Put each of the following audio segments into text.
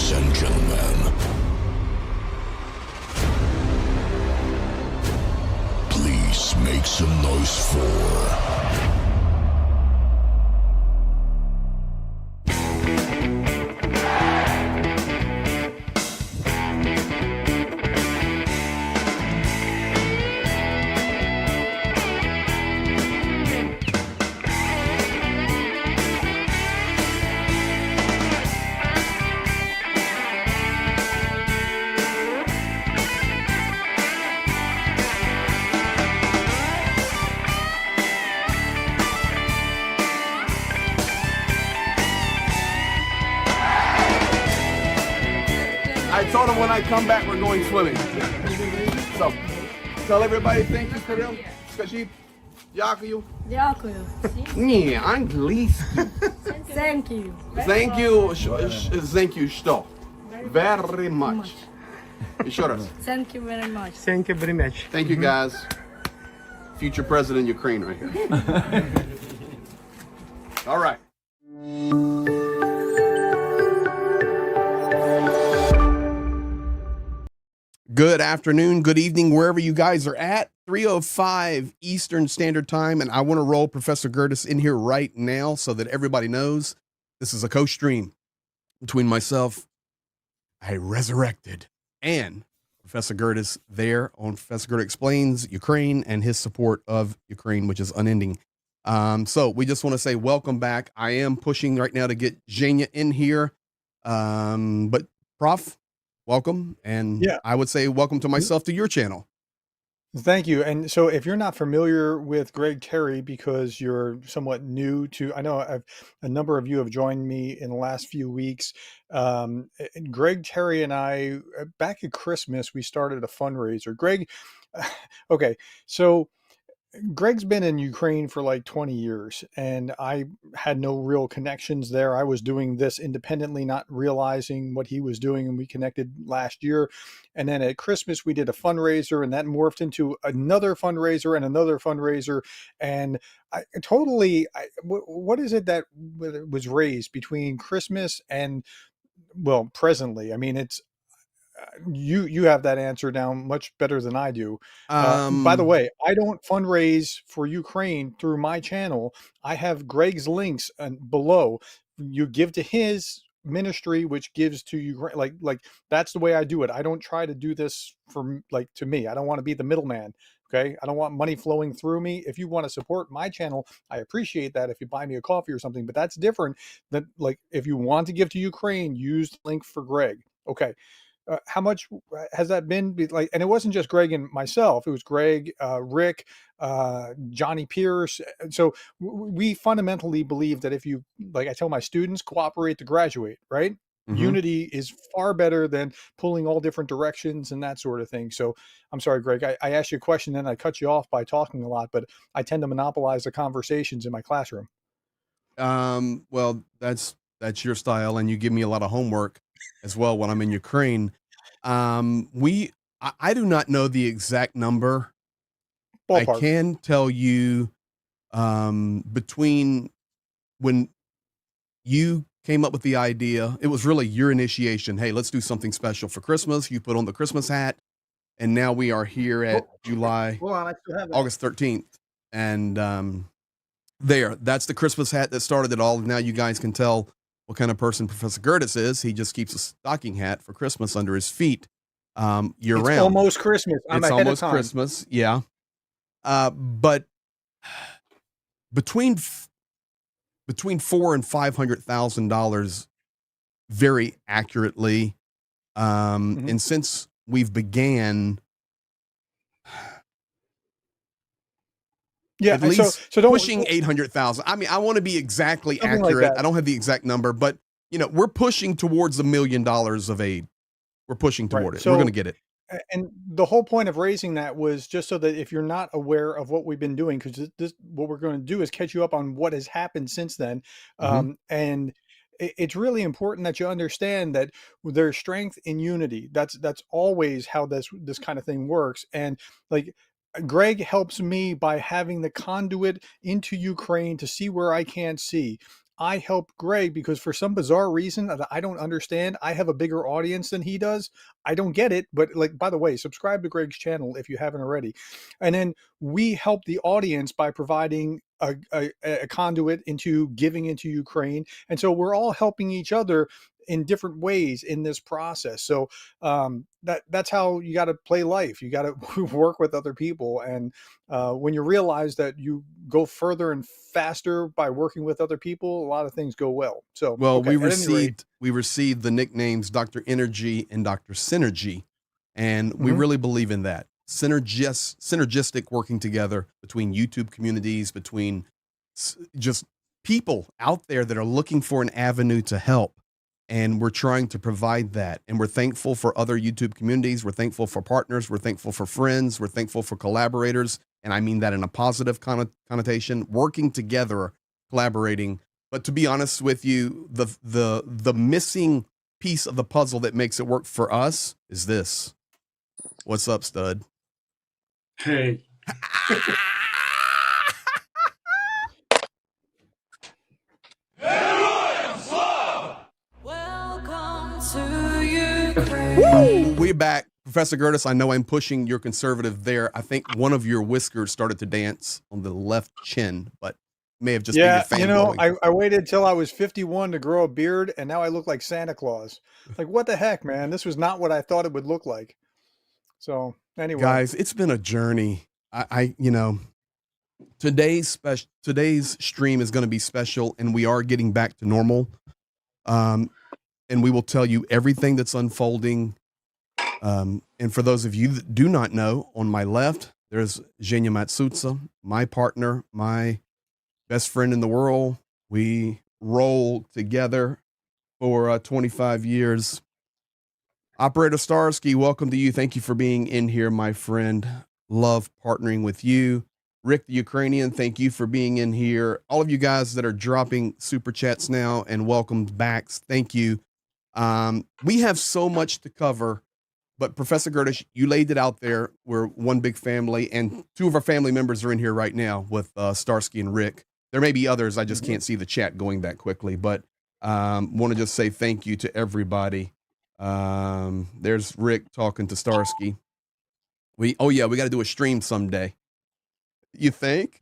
Ladies and gentlemen, please make some noise for... I told him when I come back, we're going swimming. So, tell everybody thank you, Kirill. Скажи, дякую. Дякую. Не, английский. Thank you. Thank you, thank you, что? Very much. Еще раз. Thank you very much. Thank you very much. Thank you, guys. Future president of Ukraine right here. All right. Good afternoon, good evening, wherever you guys are at. 3:05 Eastern Standard Time, and I want to roll Professor Gerdes in here right now so that everybody knows this is a co-stream between myself, I resurrected, and Professor Gerdes there on Professor Gerdes Explains Ukraine and his support of Ukraine, which is unending. So we just want to say welcome back. I am pushing right now to get Zhenya in here, but Prof, welcome, and Yeah. I would say welcome to myself to your channel. Thank you. And so if you're not familiar with Greg Terry because you're somewhat new to, I know a number of you have joined me in the last few weeks. Greg Terry and I, back at Christmas, we started a fundraiser. Greg, okay, so Greg's been in Ukraine for like 20 years, and I had no real connections there. I was doing this independently, not realizing what he was doing, and we connected last year. And then at Christmas, we did a fundraiser, and that morphed into another fundraiser and another fundraiser. And what is it that was raised between Christmas and, well, presently? I mean, it's, you have that answer down much better than I do. By the way, I don't fundraise for Ukraine through my channel. I have Greg's links below. You give to his ministry, which gives to Ukraine. Like that's the way I do it. I don't try to do this for like to me. I don't want to be the middleman. Okay. I don't want money flowing through me. If you want to support my channel, I appreciate that if you buy me a coffee or something, but that's different than like if you want to give to Ukraine, use the link for Greg. Okay. How much has that been like? And it wasn't just Greg and myself. It was Greg, Rick, Johnny Pierce. And so we fundamentally believe that if you, like I tell my students, cooperate to graduate, right? Mm-hmm. Unity is far better than pulling all different directions and that sort of thing. So I'm sorry, Greg, I asked you a question and I cut you off by talking a lot, but I tend to monopolize the conversations in my classroom. Well, that's your style, and you give me a lot of homework as well when I'm in Ukraine. I do not know the exact number. Ballpark. I can tell you, between when you came up with the idea, it was really your initiation. Hey, let's do something special for Christmas. You put on the Christmas hat, and now we are here at August 13th. And, that's the Christmas hat that started it all. Now you guys can tell what kind of person Professor Gerdes is. He just keeps a stocking hat for Christmas under his feet year round. It's almost Christmas. It's almost Christmas, yeah. But between $400,000 and $500,000, very accurately, and since we've began. Yeah, at least so pushing 800,000. I mean, I want to be exactly accurate. I don't have the exact number, but we're pushing towards $1 million of aid. We're pushing toward it. So, we're going to get it. And the whole point of raising that was just so that if you're not aware of what we've been doing, because what we're going to do is catch you up on what has happened since then. And it's really important that you understand that there's strength in unity. That's always how this kind of thing works. And like, Greg helps me by having the conduit into Ukraine to see where I can't see. I help Greg because for some bizarre reason that I don't understand, I have a bigger audience than he does. I don't get it, but like, by the way, subscribe to Greg's channel if you haven't already. And then we help the audience by providing a conduit into giving into Ukraine. And so we're all helping each other in different ways in this process. So that's how you got to play life. You got to work with other people. And when you realize that you go further and faster by working with other people, a lot of things go well. So, well, okay, we received the nicknames Dr. Energy and Dr. Synergy, and we really believe in that synergistic working together between YouTube communities, between just people out there that are looking for an avenue to help. And we're trying to provide that. And we're thankful for other YouTube communities. We're thankful for partners. We're thankful for friends. We're thankful for collaborators. And I mean that in a positive connotation, working together, collaborating. But to be honest with you, the missing piece of the puzzle that makes it work for us is this. What's up, stud? Hey. Woo! We're back. Professor Gerdes, I know I'm pushing your conservative there. I think one of your whiskers started to dance on the left chin, but may have just been your fan. You know, I waited till I was 51 to grow a beard, and now I look like Santa Claus. Like, what the heck, man? This was not what I thought it would look like. So anyway, guys, it's been a journey. You know, today's stream is going to be special, and we are getting back to normal. And we will tell you everything that's unfolding. And for those of you that do not know, on my left, there's Zhenya Matsutsa, my partner, my best friend in the world. We rolled together for 25 years. Operator Starsky, welcome to you. Thank you for being in here, my friend. Love partnering with you. Rick the Ukrainian, thank you for being in here. All of you guys that are dropping super chats now and welcome backs, thank you. We have so much to cover, but Professor Gerdes, you laid it out there. We're one big family, and two of our family members are in here right now with Starsky and Rick. There may be others. I just can't see the chat going that quickly, but want to just say thank you to everybody. There's Rick talking to Starsky. We got to do a stream someday. You think?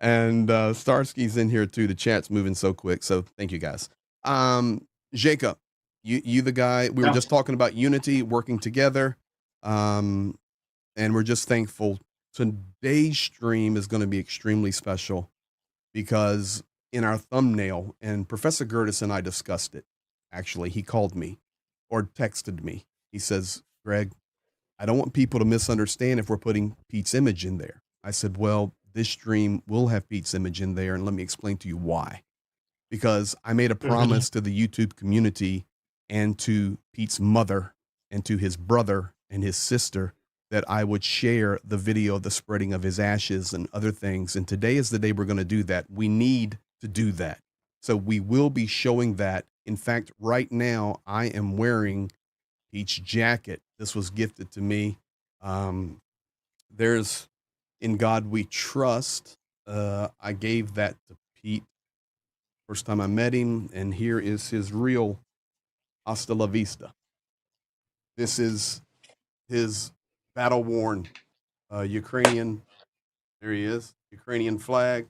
And Starsky's in here too. The chat's moving so quick. So thank you guys. Jacob, you the guy, we were just talking about unity, working together. And we're just thankful. Today's stream is going to be extremely special because in our thumbnail, and Professor Gerdes and I discussed it. Actually, he called me or texted me. He says, Greg, I don't want people to misunderstand if we're putting Pete's image in there. I said, well, this stream will have Pete's image in there. And let me explain to you why. Because I made a promise to the YouTube community and to Pete's mother and to his brother and his sister that I would share the video of the spreading of his ashes and other things. And today is the day we're going to do that. We need to do that. So we will be showing that. In fact, right now, I am wearing Pete's jacket. This was gifted to me. There's In God We Trust. I gave that to Pete first time I met him, and here is his real Hasta la Vista. This is his battle-worn Ukrainian, there he is, Ukrainian flag,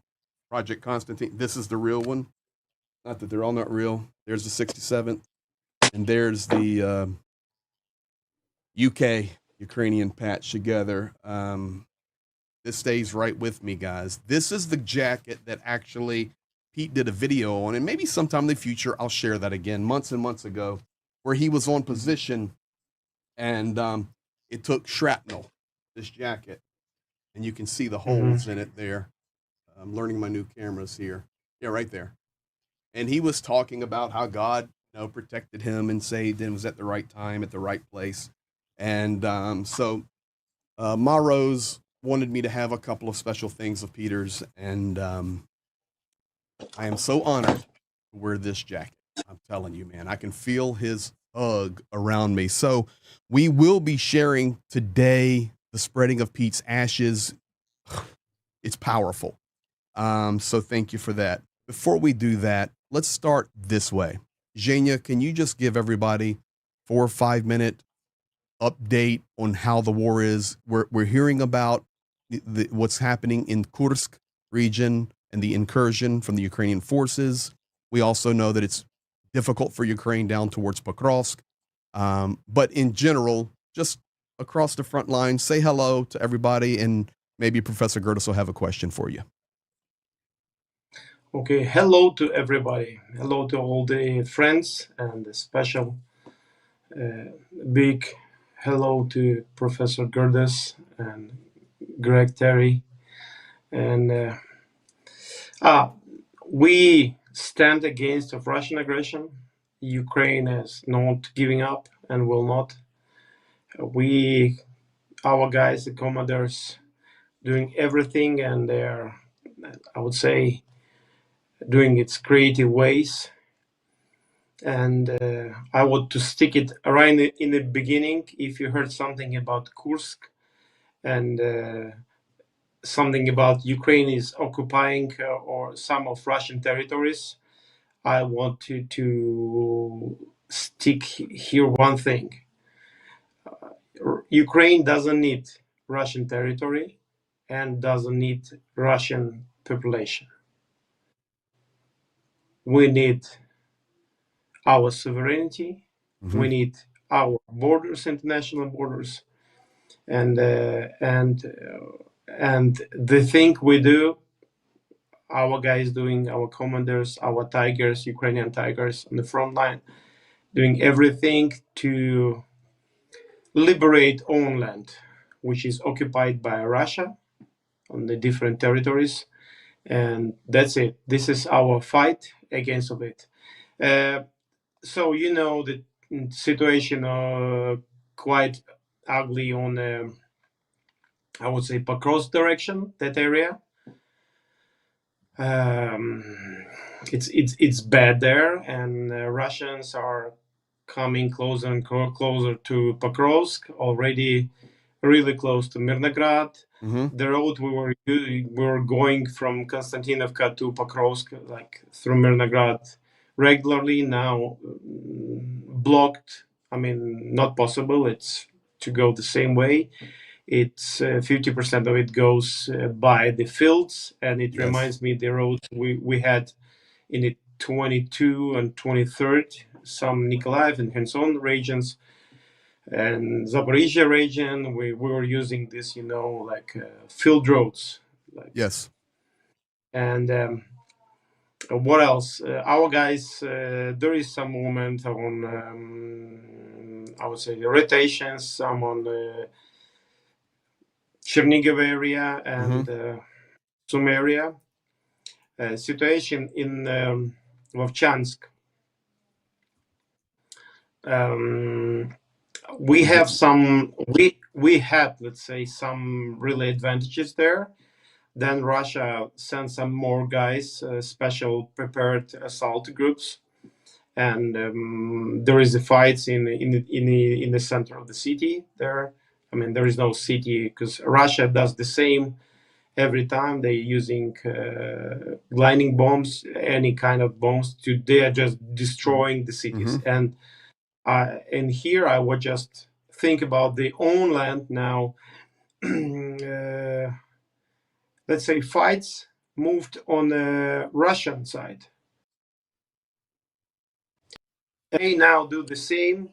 Project Konstantin. This is the real one. Not that they're all not real. There's the 67th, and there's the UK Ukrainian patch together. This stays right with me, guys. This is the jacket that actually Pete did a video on, and maybe sometime in the future I'll share that again, months and months ago, where he was on position, and it took shrapnel, this jacket, and you can see the holes in it there. I'm learning my new cameras here. Yeah, right there. And he was talking about how God, protected him and saved him, was at the right time, at the right place. And so Maros wanted me to have a couple of special things of Peter's, and I am so honored to wear this jacket. I'm telling you, man, I can feel his hug around me. So we will be sharing today the spreading of Pete's ashes. It's powerful. So thank you for that. before we do that, let's start this way. Zhenya, can you just give everybody 4 or 5 minute update on how the war is? We're hearing about what's happening in Kursk region and the incursion from the Ukrainian forces. We also know that it's difficult for Ukraine down towards Pokrovsk. But in general, just across the front line, say hello to everybody, and maybe Professor Gerdes will have a question for you. Okay, hello to everybody. Hello to all the friends, and a special big hello to Professor Gerdes and Greg Terry. And we stand against of Russian aggression. Ukraine is not giving up and will not. Our guys, the commanders, doing everything, and they're, I would say, doing its creative ways. And I want to stick it right in the beginning. If you heard something about Kursk and something about Ukraine is occupying or some of Russian territories, I want to stick here one thing. Ukraine doesn't need Russian territory and doesn't need Russian population. We need our sovereignty. Mm-hmm. We need our borders, international borders, and the thing we do, our guys doing, our commanders, our tigers, Ukrainian tigers on the front line, doing everything to liberate own land, which is occupied by Russia on the different territories, and that's it. This is our fight against of it. So you know the situation quite ugly on I would say Pakros direction, that area. It's bad there, and Russians are coming closer and closer to Pokrovsk, already really close to Mirnograd. Mm-hmm. The road we were going from Konstantinovka to Pokrovsk, like through Mirnograd, regularly, now blocked. I mean, not possible. It's to go the same way. It's 50% of it goes by the fields, and it reminds me the roads we had in the 22 and 23rd, some Nikolaev and Kherson regions, and Zaporizhia region. We were using this, like field roads. Yes. And what else? Our guys, there is some movement on, I would say, the rotations, some on the Chernigiv area and Sum area. Situation in Vovchansk. We have some. We had, let's say, some really advantages there. Then Russia sent some more guys, special prepared assault groups, and there is the fights in the center of the city there. I mean, there is no city because Russia does the same every time. They're using gliding bombs, any kind of bombs. They are just destroying the cities. And here I would just think about their own land now. Let's say fights moved on the Russian side. They now do the same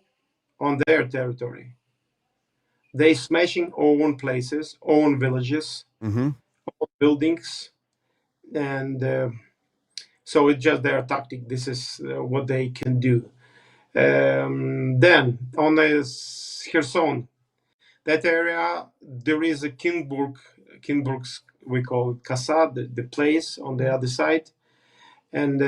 on their territory. They smashing own places, own villages, own buildings, and so it's just their tactic. This is what they can do. Then on the Kherson, that area, there is a Kinburg's, we call it Kasa, the place on the other side. And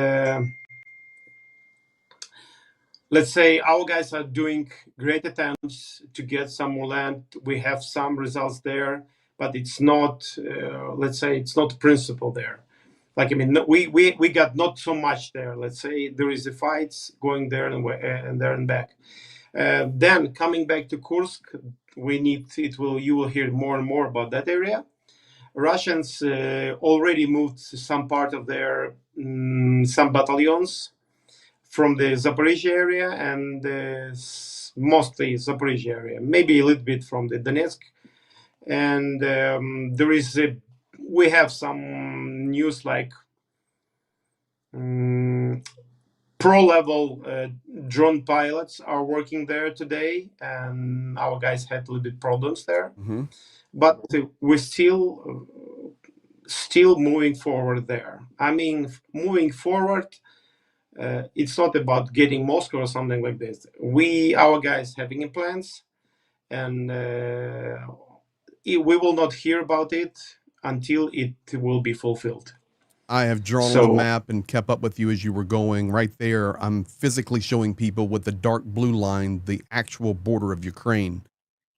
let's say our guys are doing great attempts to get some more land. We have some results there, but it's not, let's say, it's not principle there. Like, I mean, we got not so much there. Let's say there is the fights going there and there and back. Then coming back to Kursk, you will hear more and more about that area. Russians already moved some part of their some battalions from the Zaporizhia area and mostly Zaporizhia area, maybe a little bit from the Donetsk. And we have some news like pro-level drone pilots are working there today, and our guys had a little bit problems there. Mm-hmm. But we're still moving forward there. I mean, moving forward, it's not about getting Moscow or something like this. Our guys having plans, and we will not hear about it until it will be fulfilled. I have drawn on a map and kept up with you as you were going. Right there, I'm physically showing people with the dark blue line the actual border of Ukraine.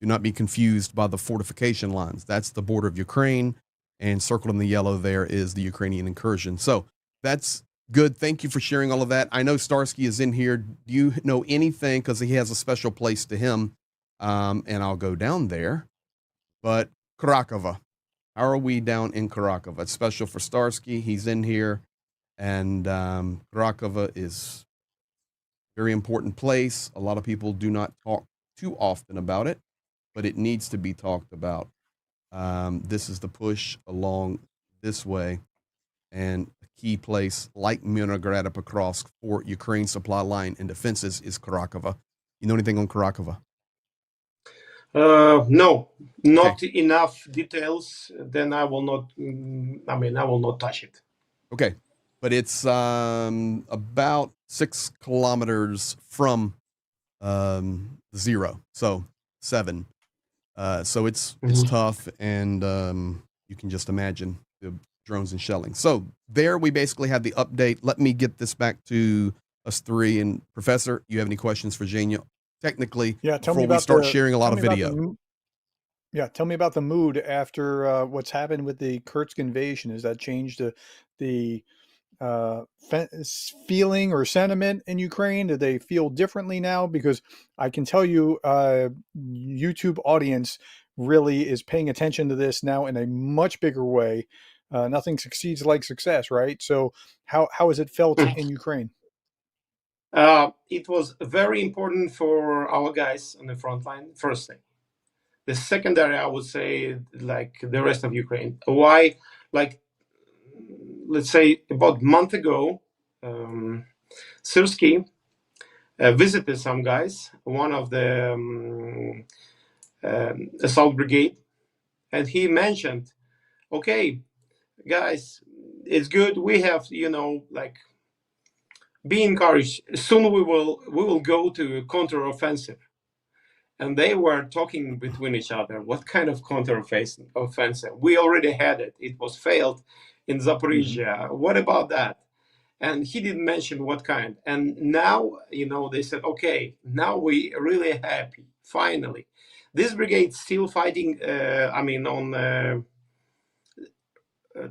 Do not be confused by the fortification lines. That's the border of Ukraine, and circled in the yellow there is the Ukrainian incursion. So that's good. Thank you for sharing all of that. I know Starsky is in here. Do you know anything? Because he has a special place to him, and I'll go down there. But Karakova. How are we down in Karakova? It's special for Starsky. He's in here. And Karakova is a very important place. A lot of people do not talk too often about it, but it needs to be talked about. This is the push along this way. And a key place like Mirnograd Pokrovsk for Ukraine's supply line and defenses is Karakova. You know anything on Karakova? No, not enough details. Then I will not. I will not touch it. Okay, but it's about 6 kilometers from 0, so 7. So it's tough, and you can just imagine the drones and shelling. So there, we basically have the update. Let me get this back to us three. And Professor, you have any questions for Zhenya? Technically, tell before we start sharing a lot of video. Tell me about the mood after what's happened with the Kursk invasion. Has that changed the feeling or sentiment in Ukraine? Do they feel differently now? Because I can tell you, YouTube audience really is paying attention to this now in a much bigger way. Nothing succeeds like success, right? So how has it felt in Ukraine? It was very important for our guys on the front line, first thing. The secondary, I would say, like the rest of Ukraine. Why? Like, let's say about a month ago, Syrsky visited some guys, one of the assault brigade, and he mentioned, okay, guys, it's good. We have, be encouraged. Soon we will go to counter-offensive. And they were talking between each other. What kind of counter-offensive? We already had it. It was failed in Zaporizhia. What about that? And he didn't mention what kind. And now, they said, okay, now we really happy. Finally, this brigade still fighting. On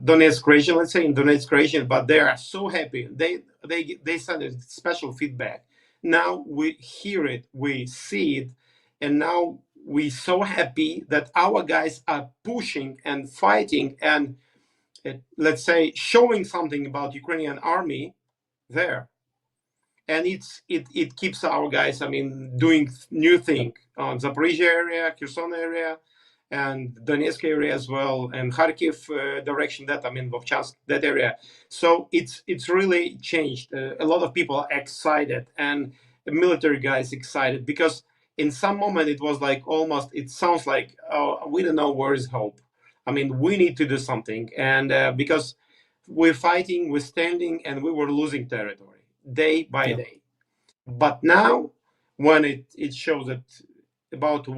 Donetsk region, let's say in Donetsk region, but they are so happy. They send a special feedback. Now we hear it, we see it, and now we're so happy that our guys are pushing and fighting and let's say showing something about Ukrainian army there. And it keeps our guys, doing new thing on Zaporizhia area, Kherson area, and Donetsk area as well, and Kharkiv direction, that Vovchansk, that area. So it's really changed. A lot of people are excited, and the military guys excited, because in some moment it was like almost, it sounds like, oh, we don't know where is hope. We need to do something, and because we're fighting, we're standing, and we were losing territory day by day. But now, when it shows that about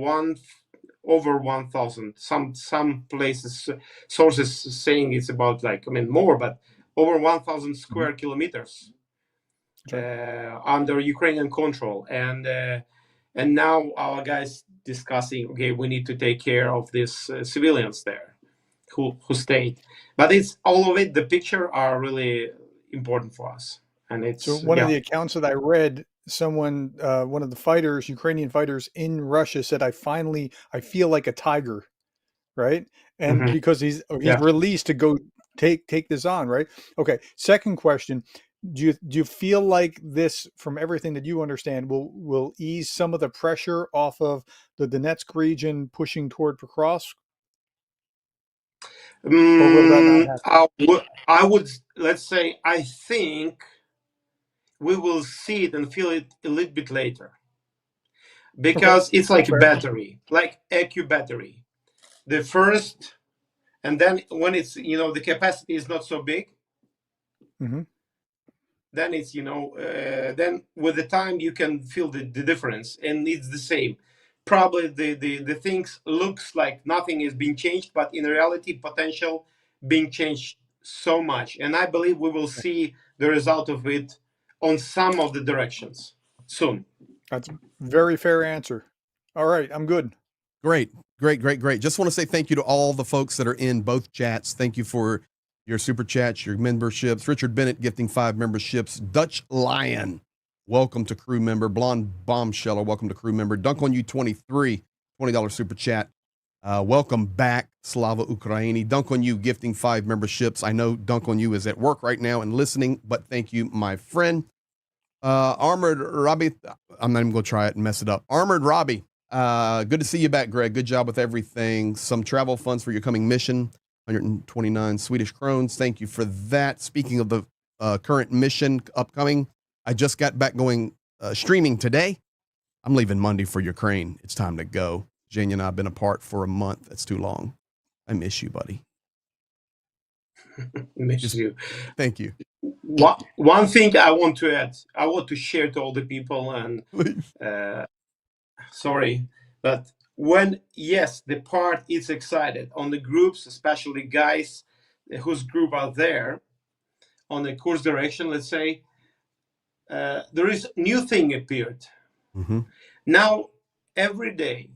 over 1,000, some places, sources saying it's about more, but over 1,000 square kilometers under Ukrainian control, and now our guys discussing, okay, we need to take care of these civilians there who stayed. But it's all of it. The picture are really important for us, and it's so one of the accounts that I read. Someone, one of the fighters, Ukrainian fighters in Russia, said, I feel like a tiger, right? And because he's released to go take this on, right? Okay. Second question. Do you feel like this, from everything that you understand, will ease some of the pressure off of the Donetsk region pushing toward Pokrovsk? Or will that not happen? I would, let's say, I think we will see it and feel it a little bit later, Okay. because it's That's like a fair. battery, like EQ battery. The first, and then when it's, the capacity is not so big, Hmm. then it's, then with the time you can feel the difference, and it's the same. Probably the things looks like nothing is being changed, but in reality potential being changed so much, and I believe we will see the result of it on some of the directions soon. That's a very fair answer. All right. I'm good. Great, great, great, great. Just want to say thank you to all the folks that are in both chats. Thank you for your super chats, your memberships. Richard Bennett gifting 5 memberships. Dutch Lion, welcome to crew member. Blonde Bombsheller, welcome to crew member. Dunk on You 23, $20 super chat. Welcome back, Slava Ukraini. Dunk on You gifting 5 memberships. I know Dunk on You is at work right now and listening, but thank you, my friend. Armored Robbie, I'm not even going to try it and mess it up. Armored Robbie. Good to see you back, Greg. Good job with everything. Some travel funds for your coming mission, 129 Swedish crowns. Thank you for that. Speaking of the current mission upcoming, I just got back going streaming today. I'm leaving Monday for Ukraine. It's time to go. Zhenya and I have been apart for a month. That's too long. I miss you, buddy. Miss you. Thank you. One thing I want to add, I want to share to all the people, and sorry, but when, yes, the part is excited on the groups, especially guys whose group are there on the course direction, let's say, there is new thing appeared. Mm-hmm. Now, every day,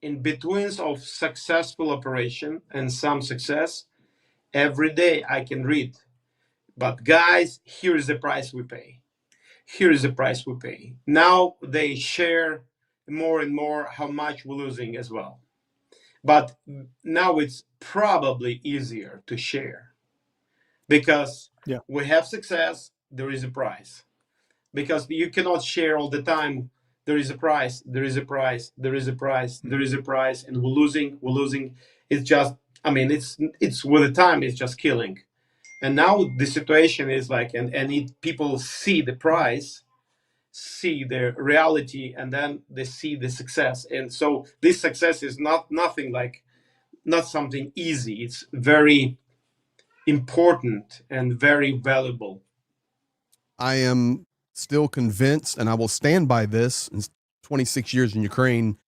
in between of successful operation and some success, every day I can read, but guys, here is the price we pay. Here is the price we pay. Now they share more and more how much we're losing as well. But now it's probably easier to share, because we have success, there is a price. Because you cannot share all the time, there is a price, there is a price, there is a price, there is a price, and we're losing. It's just, I mean, it's with the time, it's just killing. And now the situation is like, people see the price, see the reality, and then they see the success. And so this success is not something easy. It's very important and very valuable. I am still convinced, and I will stand by this. In 26 years in Ukraine,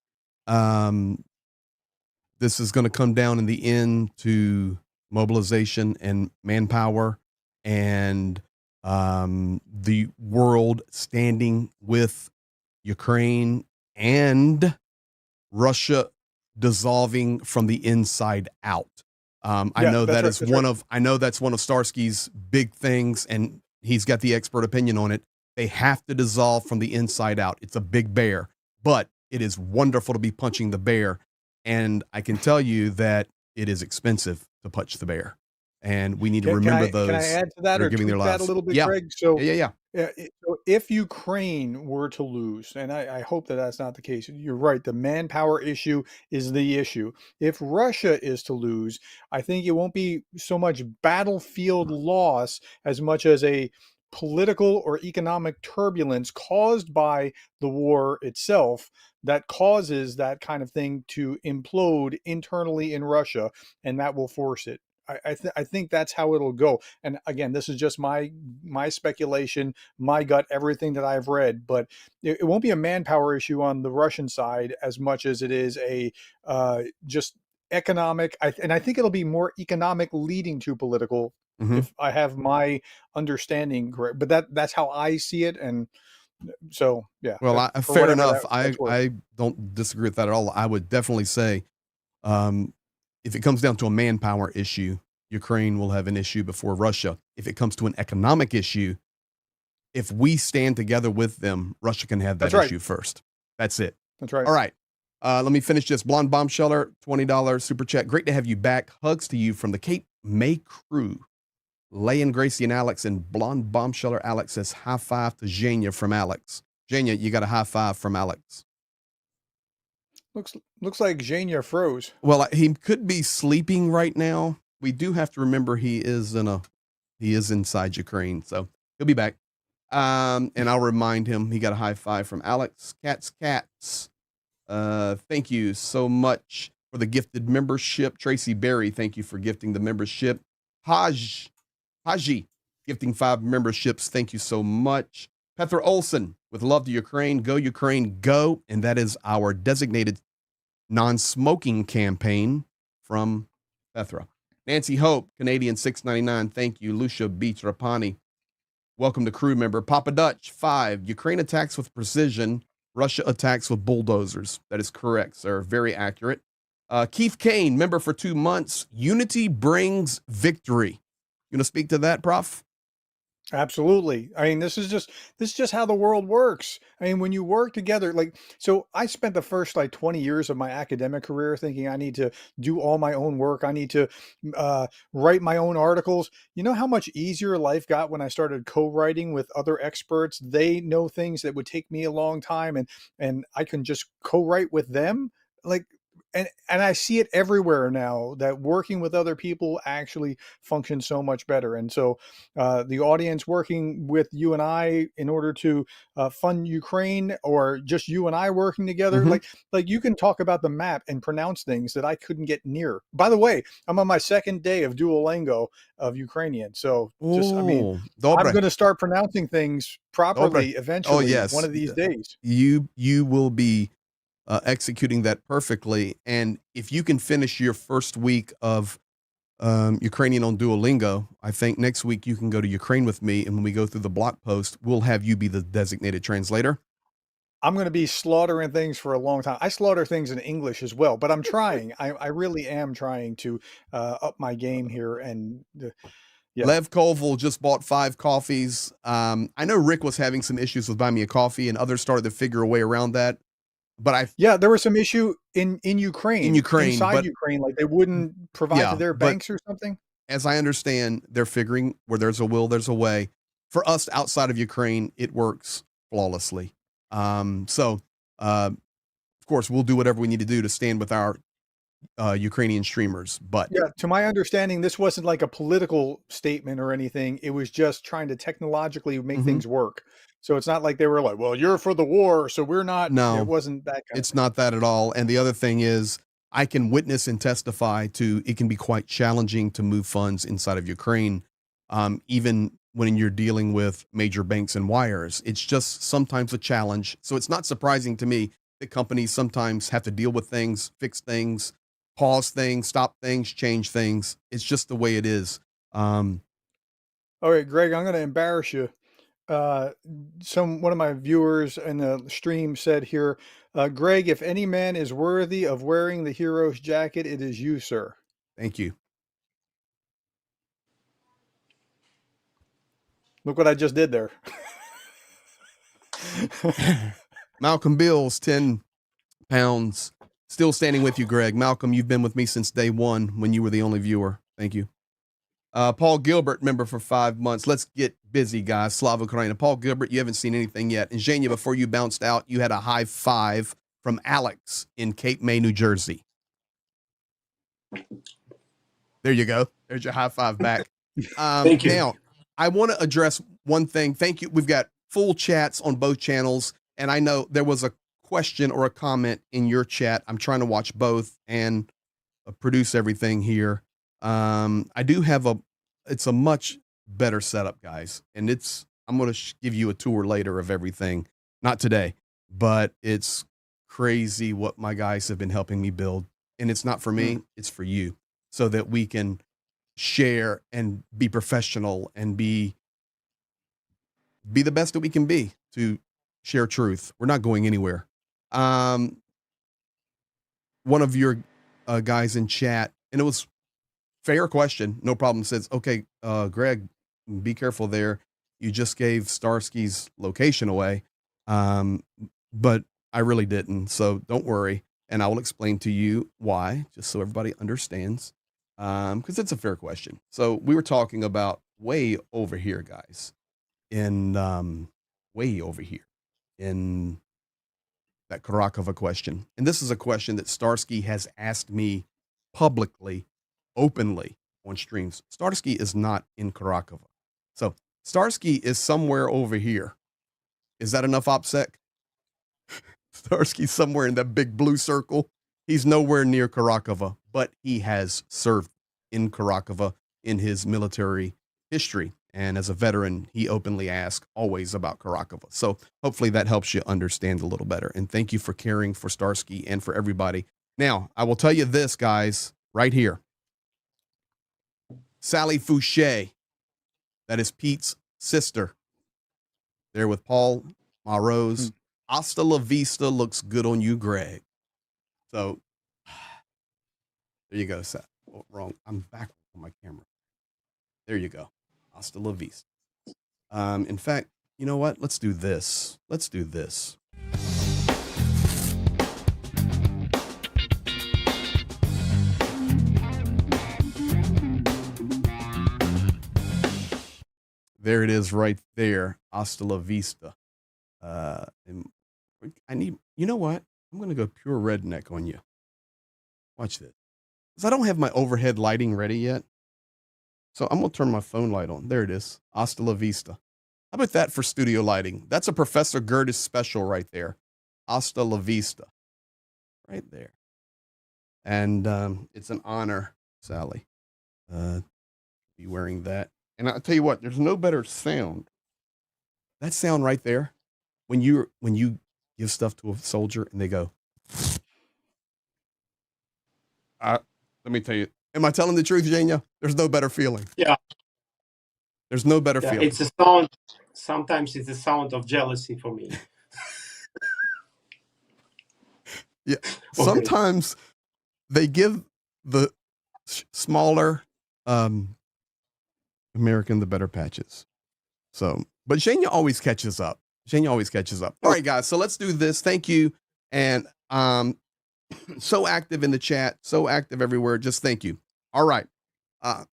this is going to come down in the end to mobilization and manpower, and the world standing with Ukraine, and Russia dissolving from the inside out. I know that's one of Starsky's big things, and he's got the expert opinion on it. They have to dissolve from the inside out. It's a big bear, but it is wonderful to be punching the bear. And I can tell you that it is expensive to punch the bear. And we need to remember those. Can I add to that, are or giving their tweak lives. that a little bit, Yeah. Greg? So Yeah. So if Ukraine were to lose, and I hope that that's not the case, you're right, the manpower issue is the issue. If Russia is to lose, I think it won't be so much battlefield loss as much as a political or economic turbulence caused by the war itself that causes that kind of thing to implode internally in Russia, and that will force it. I think that's how it'll go. And again, this is just my speculation, my gut, everything that I've read. But it won't be a manpower issue on the Russian side as much as it is a just economic. And I think it'll be more economic leading to political, if I have my understanding correct. But that's how I see it. And so, yeah. Well, fair enough. I don't disagree with that at all. I would definitely say, if it comes down to a manpower issue, Ukraine will have an issue before Russia. If it comes to an economic issue, if we stand together with them, Russia can have that issue first. That's it. That's right. All right. Let me finish this. Blonde Bombsheller, $20 super chat. Great to have you back. Hugs to you from the Cape May Crew, Layan, Gracie, and Alex, and Blonde Bombsheller Alex says high five to Zhenya from Alex. Zhenya, you got a high five from Alex. Looks like Zhenya froze. Well, he could be sleeping right now. We do have to remember he is inside Ukraine, so he'll be back. And I'll remind him he got a high five from Alex. Cats. Thank you so much for the gifted membership. Tracy Berry, thank you for gifting the membership. Haji, gifting 5 memberships. Thank you so much. Petra Olson, with love to Ukraine. Go Ukraine, go. And that is our designated non-smoking campaign from Petra. Nancy Hope, Canadian 699. Thank you. Lucia Beach Rapani. Welcome to crew member. Papa Dutch, 5. Ukraine attacks with precision. Russia attacks with bulldozers. That is correct, sir. Very accurate. Keith Kane, member for 2 months. Unity brings victory. You want to speak to that, Prof? Absolutely. I mean, this is just how the world works. I mean, when you work together, so I spent the first 20 years of my academic career thinking I need to do all my own work. I need to write my own articles. You know how much easier life got when I started co-writing with other experts? They know things that would take me a long time, and I can just co-write with them. And I see it everywhere now that working with other people actually functions so much better. And so the audience working with you and I in order to fund Ukraine, or just you and I working together, like you can talk about the map and pronounce things that I couldn't get near. By the way, I'm on my 2nd day of Duolingo of Ukrainian. So I'm going to start pronouncing things properly eventually. One of these days. You will be executing that perfectly. And if you can finish your first week of Ukrainian on Duolingo, I think next week you can go to Ukraine with me. And when we go through the blog post, we'll have you be the designated translator. I'm going to be slaughtering things for a long time. I slaughter things in English as well, but I'm trying. I really am trying to up my game here. And yeah. Lev Colville just bought 5 coffees. I know Rick was having some issues with buying me a coffee, and others started to figure a way around that. But there was some issue in Ukraine, inside Ukraine, like they wouldn't provide to their banks or something. As I understand, they're figuring where there's a will, there's a way. For us outside of Ukraine, it works flawlessly. So of course, we'll do whatever we need to do to stand with our Ukrainian streamers. But to my understanding, this wasn't like a political statement or anything. It was just trying to technologically make things work. So it's not like they were like, well, you're for the war, so we're not. No, it wasn't that kind it's not that at all. And the other thing is, I can witness and testify to it can be quite challenging to move funds inside of Ukraine, even when you're dealing with major banks and wires. It's just sometimes a challenge. So it's not surprising to me that companies sometimes have to deal with things, fix things, pause things, stop things, change things. It's just the way it is. All right, Greg, I'm going to embarrass you. One of my viewers in the stream said here, Greg, if any man is worthy of wearing the hero's jacket, it is you, sir. Thank you. Look what I just did there. Malcolm Bills, 10 pounds. Still standing with you, Greg. Malcolm, you've been with me since day 1 when you were the only viewer. Thank you. Paul Gilbert, member for 5 months. Let's get busy, guys. Slava Ukraina. Paul Gilbert, you haven't seen anything yet. And Zhenya, before you bounced out, you had a high five from Alex in Cape May, New Jersey. There you go. There's your high five back. Thank you. Now, I want to address one thing. Thank you. We've got full chats on both channels. And I know there was a question or a comment in your chat. I'm trying to watch both and produce everything here. I do have it's a much better setup, guys. And I'm going to give you a tour later of everything. Not today, but it's crazy what my guys have been helping me build. And it's not for me, it's for you, so that we can share and be professional and be the best that we can be to share truth. We're not going anywhere. One of your guys in chat, and it was fair question, no problem, says, okay, Greg, be careful there. You just gave Starsky's location away. But I really didn't. So don't worry. And I will explain to you why, just so everybody understands. because it's a fair question. So we were talking about way over here, guys, in way over here in that Karakova question. And this is a question that Starsky has asked me publicly, openly on streams. Starsky is not in Karakova. So Starsky is somewhere over here. Is that enough, OPSEC? Starsky's somewhere in that big blue circle. He's nowhere near Karakova, but he has served in Karakova in his military history. And as a veteran, he openly asks always about Karakova. So hopefully that helps you understand a little better. And thank you for caring for Starsky and for everybody. Now, I will tell you this, guys, right here. Sally Fouché, that is Pete's sister, there with Paul Marose. Hasta la vista looks good on you, Greg. So there you go, Seth. Oh, wrong. I'm back on my camera. There you go. Hasta la vista. In fact, you know what? Let's do this. Let's do this. There it is right there. Hasta la vista. And I need, you know what? I'm going to go pure redneck on you. Watch this. Because I don't have my overhead lighting ready yet. So I'm going to turn my phone light on. There it is. Hasta la vista. How about that for studio lighting? That's a Professor Gerdes special right there. Hasta la vista. Right there. And it's an honor, Sally, to be wearing that. And I'll tell you what, there's no better sound. That sound right there, when you give stuff to a soldier and they go, let me tell you, am I telling the truth, Zhenya? There's no better feeling. Yeah. There's no better feeling. It's a sound. Sometimes it's a sound of jealousy for me. Yeah. Okay. Sometimes they give the smaller American the better patches. So, but Zhenya always catches up. Zhenya always catches up. All right, guys. So let's do this. Thank you. And so active in the chat, so active everywhere. Just thank you. All right. We're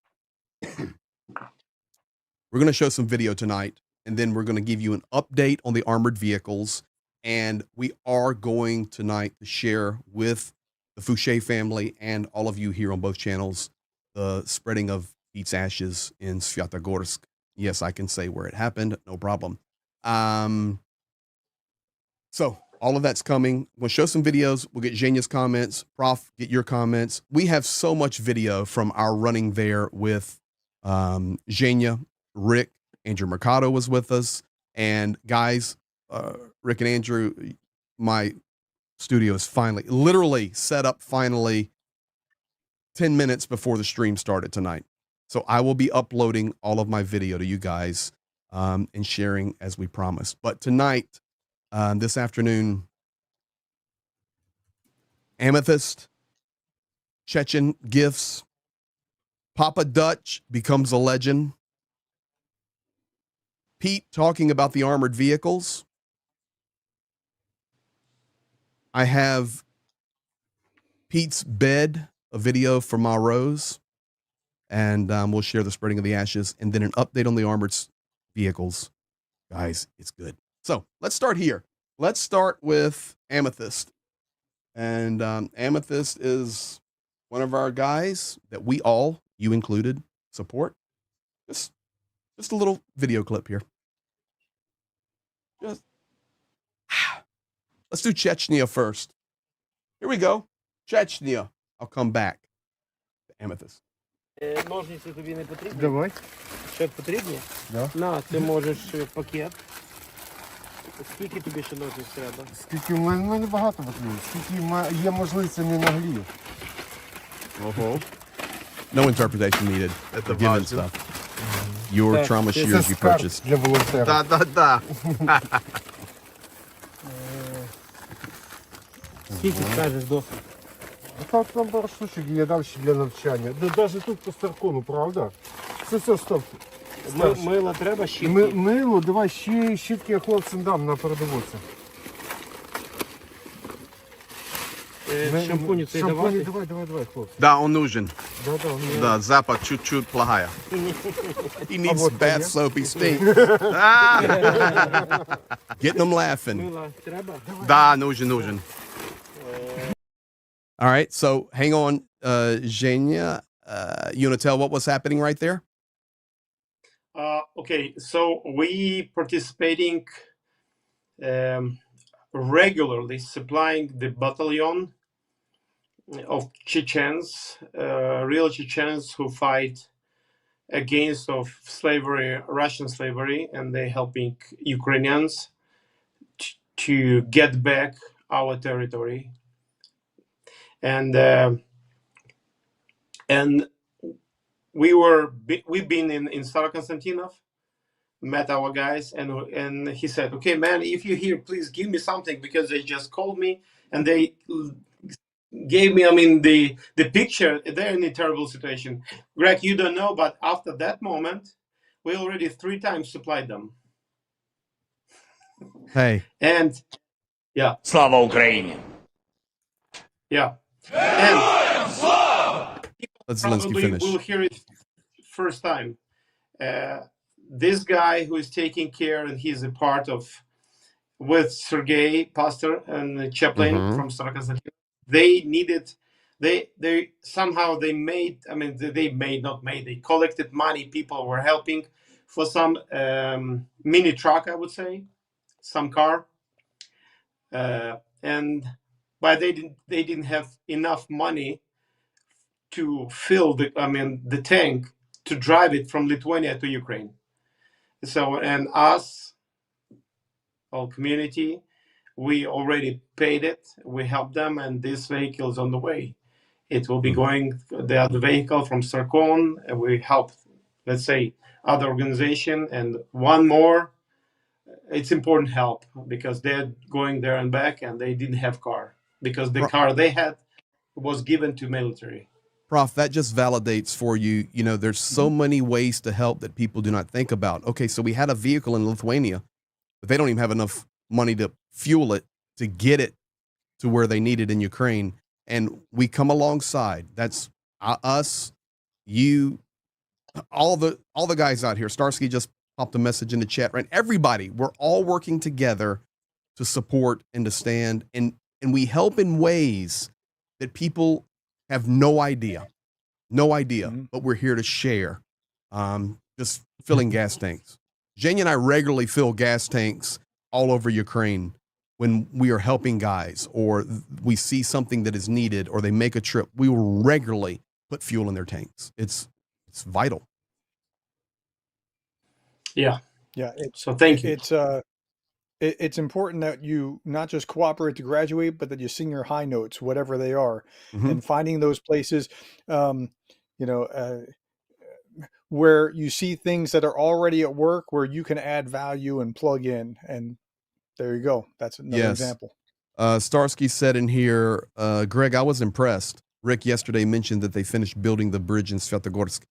going to show some video tonight, and then we're going to give you an update on the armored vehicles. And we are going tonight to share with the Fouché family and all of you here on both channels the spreading of Pete's ashes in Svyatogorsk. Yes, I can say where it happened. No problem. So all of that's coming. We'll show some videos. We'll get Zhenya's comments. Prof, get your comments. We have so much video from our running there with Zhenya, Rick, Andrew Mercado was with us. And guys, Rick and Andrew, my studio is finally, literally set up finally 10 minutes before the stream started tonight. So I will be uploading all of my video to you guys and sharing as we promised. But tonight, this afternoon, Amethyst, Chechen gifts, Papa Dutch becomes a legend, Pete talking about the armored vehicles. I have Pete's bed, a video from Ma Rose, and we'll share the spreading of the ashes and then an update on the armored vehicles. Guys, it's good. So let's start here. Let's start with Amethyst. And Amethyst is one of our guys that we all, you included, support. Just a little video clip here. Let's do Chechnya first. Here we go. Chechnya. I'll come back to Amethyst. Ножниці тобі не потрібні? Давай. Ще потрібні? Да. На, ти можеш пакет. Скільки тобі ще ножниць треба? Скільки в мене багато потрібно. Скільки є можливість, не наглію. No interpretation needed. The given stuff. Your trauma shears you purchased. Для волонтера. Да. Скільки скажеш досить? Так там пару штучок є далі для навчання. Навіть тут по старкону, правда? Це все, стоп. Мила треба, щітки? Мило, давай щітки я хлопцям дам на передову. Шампунь цей Шампунь, давати? давай, хлопці. Да, он нужен. Да. Да, запах чуть-чуть плохая. He needs вот bath я. soap, he stinks. Ah! Getting them laughing. Мила треба? Da, нужен. All right, so hang on, Zhenya. You want to tell what was happening right there? Okay, so we participating regularly, supplying the battalion of Chechens, real Chechens who fight against of slavery, Russian slavery, and they helping Ukrainians to get back our territory. And we've been in Starokonstantinov, met our guys, and he said, okay, man, if you're here, please give me something, because they just called me and they gave me, I mean, the picture. They're in a terrible situation. Greg, you don't know, but after that moment, we already 3 times supplied them. Hey. And yeah. Слава Україні! Yeah. And Let Zelensky probably finish. we'll hear it first time. This guy who is taking care, and he's a part of, with Sergei, pastor and chaplain from Starokonstantin. They needed, they somehow they made, I mean, they collected money. People were helping for some mini truck, I would say, some car, but they didn't have enough money to fill the tank to drive it from Lithuania to Ukraine. So, and us, our community, we already paid it. We helped them, and this vehicle is on the way. It will be going, the other vehicle from Sarkon, and we helped, let's say, other organization, and one more. It's important help, because they're going there and back, and they didn't have car, because the car they had was given to military. Prof, that just validates for you, there's so many ways to help that people do not think about. Okay, so we had a vehicle in Lithuania, but they don't even have enough money to fuel it, to get it to where they need it in Ukraine. And we come alongside. That's us, you, all the guys out here. Starsky just popped a message in the chat, right? Everybody, we're all working together to support and to stand. And we help in ways that people have no idea, but we're here to share. Just filling gas tanks. Zhenya and I regularly fill gas tanks all over Ukraine when we are helping guys, or we see something that is needed, or they make a trip. We will regularly put fuel in their tanks. It's vital. Yeah. So thank you. It's important that you not just cooperate to graduate, but that you sing your high notes, whatever they are, and finding those places, where you see things that are already at work, where you can add value and plug in. And there you go. That's another example. Starsky said in here, Greg, I was impressed. Rick yesterday mentioned that they finished building the bridge in Svyatogorsk.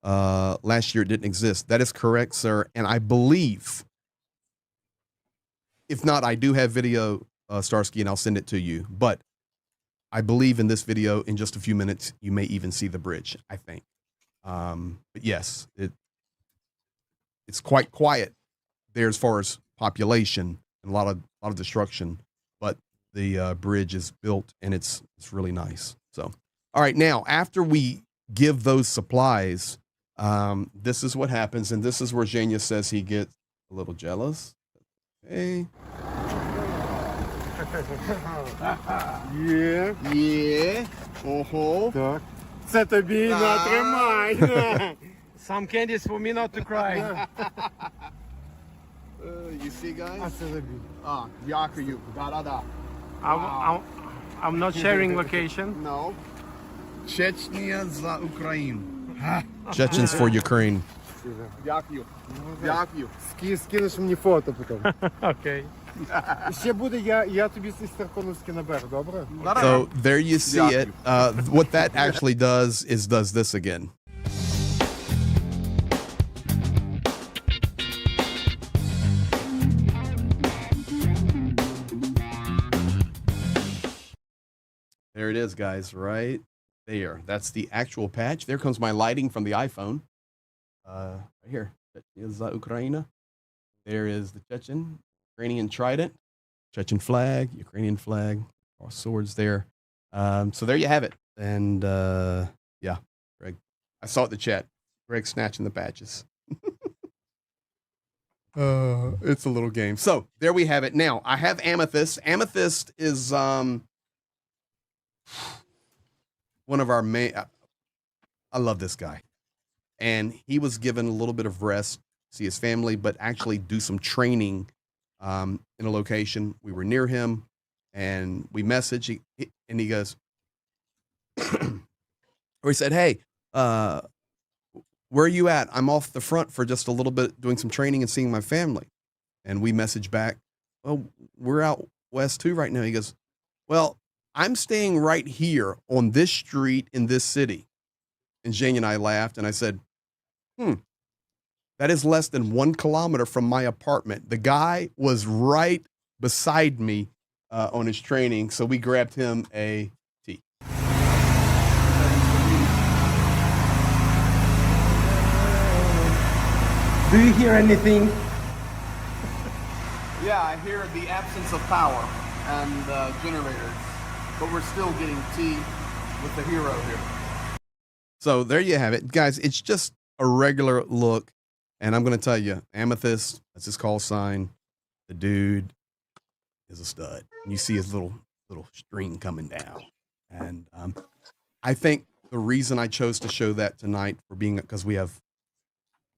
Last year it didn't exist. That is correct, sir. And I believe, if not, I do have video, Starsky, and I'll send it to you. But I believe in this video, in just a few minutes, you may even see the bridge, I think. But yes, it's quite quiet there as far as population, and a lot of destruction. But the bridge is built, and it's really nice. So, all right, now after we give those supplies, this is what happens, and this is where Zhenya says he gets a little jealous. Hey. Є. Ого. Так. Це тобі на, тримай. Some candies for me not to cry. You see, guys? А це тобі. Дякую. Да. I'm not sharing location. No. Chechnya za Ukraine. Chechens for Ukraine. Дякую. Скинеш мені фото потім. Okay. Ще буде, я тобі ці старконовські наберу, добре? So there you see it. What that actually does this again. There it is, guys, right there. That's the actual patch. There comes my lighting from the iPhone. Right here. That is Ukraine. There is the Chechen, Ukrainian trident, Chechen flag, Ukrainian flag, all swords there. So there you have it. And yeah, Greg, I saw it in the chat. Greg snatching the patches. It's a little game. So there we have it. Now I have Amethyst. Amethyst is one of our main. I love this guy, and he was given a little bit of rest, see his family, but actually do some training in a location. We were near him, and we messaged, and he goes, or he said, "Hey, where are you at? I'm off the front for just a little bit, doing some training and seeing my family." And we messaged back, "Well, we're out west too right now." He goes, "Well, I'm staying right here on this street in this city." And Zhenya and I laughed, and I said, that is less than 1 kilometer from my apartment. The guy was right beside me on his training, so we grabbed him a tea. Do you hear anything? Yeah, I hear the absence of power and generators, but we're still getting tea with the hero here. So there you have it, guys. It's just a regular look, and I'm going to tell you, Amethyst, that's his call sign. The dude is a stud. And you see his little string coming down, and I think the reason I chose to show that tonight, because we have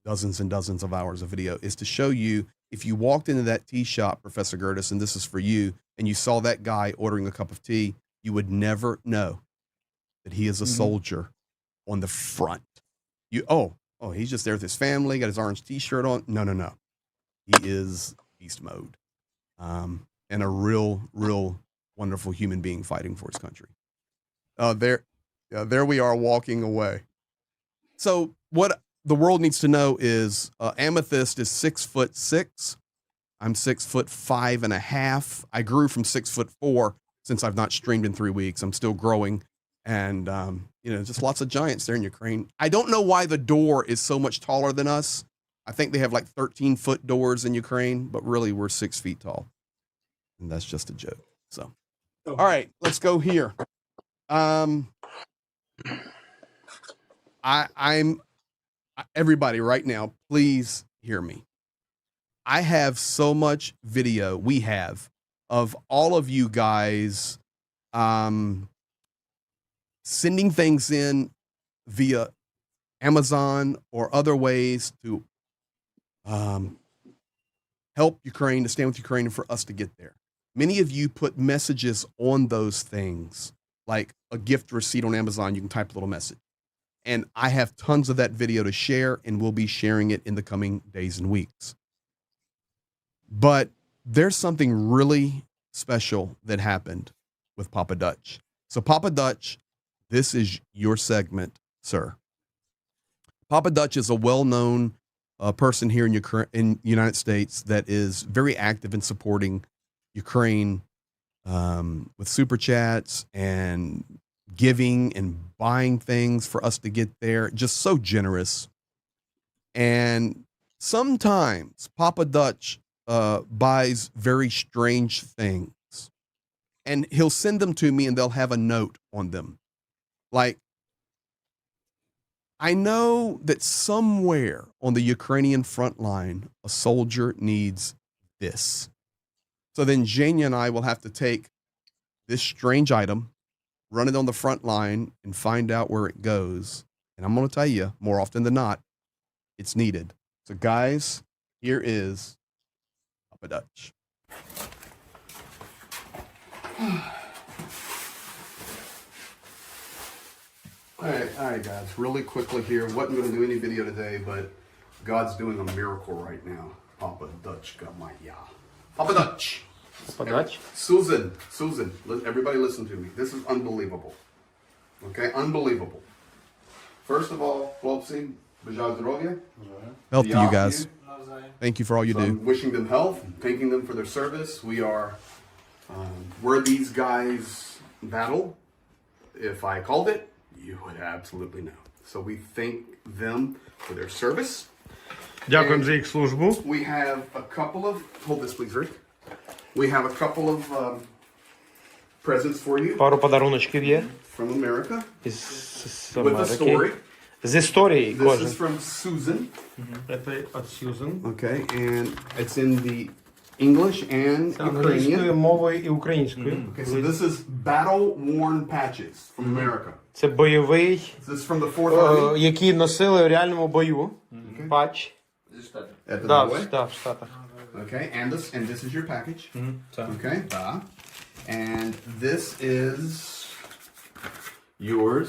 dozens and dozens of hours of video, is to show you, if you walked into that tea shop, Professor Gerdes, and this is for you, and you saw that guy ordering a cup of tea, you would never know that he is a soldier on the front. He's just there with his family, got his orange t-shirt on. No. He is beast mode. And a real wonderful human being fighting for his country. There we are walking away. So what the world needs to know is Amethyst is 6'6". I'm 6'5.5". I grew from 6'4" since I've not streamed in 3 weeks. I'm still growing. And, just lots of giants there in Ukraine. I don't know why the door is so much taller than us. I think they have like 13-foot doors in Ukraine, but really we're 6 feet tall. And that's just a joke. So, all right, let's go here. Everybody right now, please hear me. I have so much video we have of all of you guys sending things in via Amazon or other ways to help Ukraine, to stand with Ukraine, and for us to get there. Many of you put messages on those things, like a gift receipt on Amazon. You can type a little message. And I have tons of that video to share, and we'll be sharing it in the coming days and weeks. But there's something really special that happened with Papa Dutch. So Papa Dutch, this is your segment, sir. Papa Dutch is a well-known person here in the United States that is very active in supporting Ukraine with super chats and giving and buying things for us to get there. Just so generous. And sometimes Papa Dutch buys very strange things, and he'll send them to me, and they'll have a note on them. Like, I know that somewhere on the Ukrainian front line, a soldier needs this. So then Zhenya and I will have to take this strange item, run it on the front line, and find out where it goes. And I'm going to tell you, more often than not, it's needed. So guys, here is Papa Dutch. All right, guys, really quickly here. Wasn't going to do any video today, but God's doing a miracle right now. Papa Dutch got my Papa Dutch. Papa Dutch? Susan, everybody listen to me. This is unbelievable. Okay, unbelievable. First of all, Flopsy, Bajaj Zdrowie. Health to you guys. Thank you for all you do. I'm wishing them health, thanking them for their service. We are where these guys battle. if I called it, you would absolutely know. So we thank them for their service. Дякуємо за їх службу. We have a couple of, hold this please, Rick. We have a couple of presents for you Пару подаруночків є from America із with a story. Америки. З історії This кожен. is from Susan. Це від Сьюзен. Okay, and it's in the English and Англійською Ukrainian. мовою і українською. Okay, so this is battle-worn patches from America. Це бойовий, This is from the 4th Army. який носили в реальному бою. Патч. At the Да, Norway. в Штатах. Okay, and this is your package. Okay, and this is yours,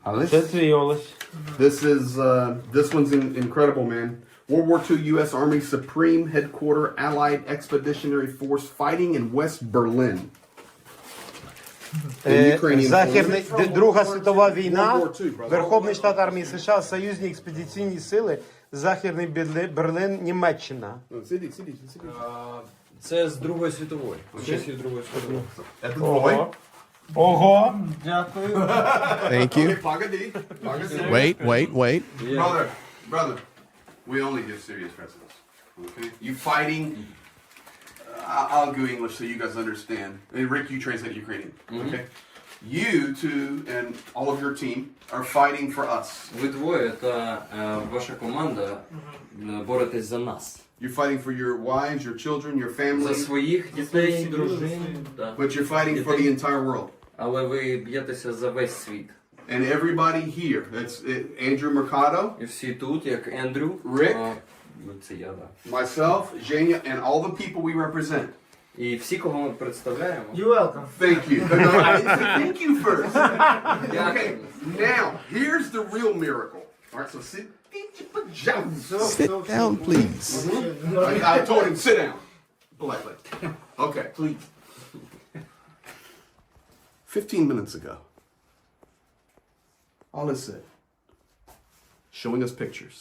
Alice. Це твій Олесь. This one's incredible, man. World War II U.S. Army Supreme Headquarter Allied Expeditionary Force fighting in West Berlin. Західний, Друга світова World війна, War II, brother. Верховний штат армії США, союзні експедиційні сили, Західний Берлин, Німеччина. Це з Другої світової. З часів Другої світової. At the boy. Ого, дякую. Thank you. Pagadi. Wait. Brother. We only give serious presents. Okay? You fighting. I'll go English so you guys understand. And Rick, you translate Ukrainian. Okay? You two and all of your team are fighting for us. Ви двоє та ваша команда боретесь за нас. You're fighting for your wives, your children, your За family, своїх дітей, дружин. та- but you're fighting for the entire world. Але ви б'єтеся за весь світ. And everybody here, that's Andrew Mercado, І всі тут, як Ендрю, Rick. Це я, да. myself, Zhenya, and all the people we represent. І всі, кого ми представляємо. Thank you. No, I didn't say thank you first. Okay, Дякуємо. now, here's the real miracle. All right, so sit down, please. I told him, sit down. Politely. Okay, please. 15 minutes ago, Alice said, showing us pictures.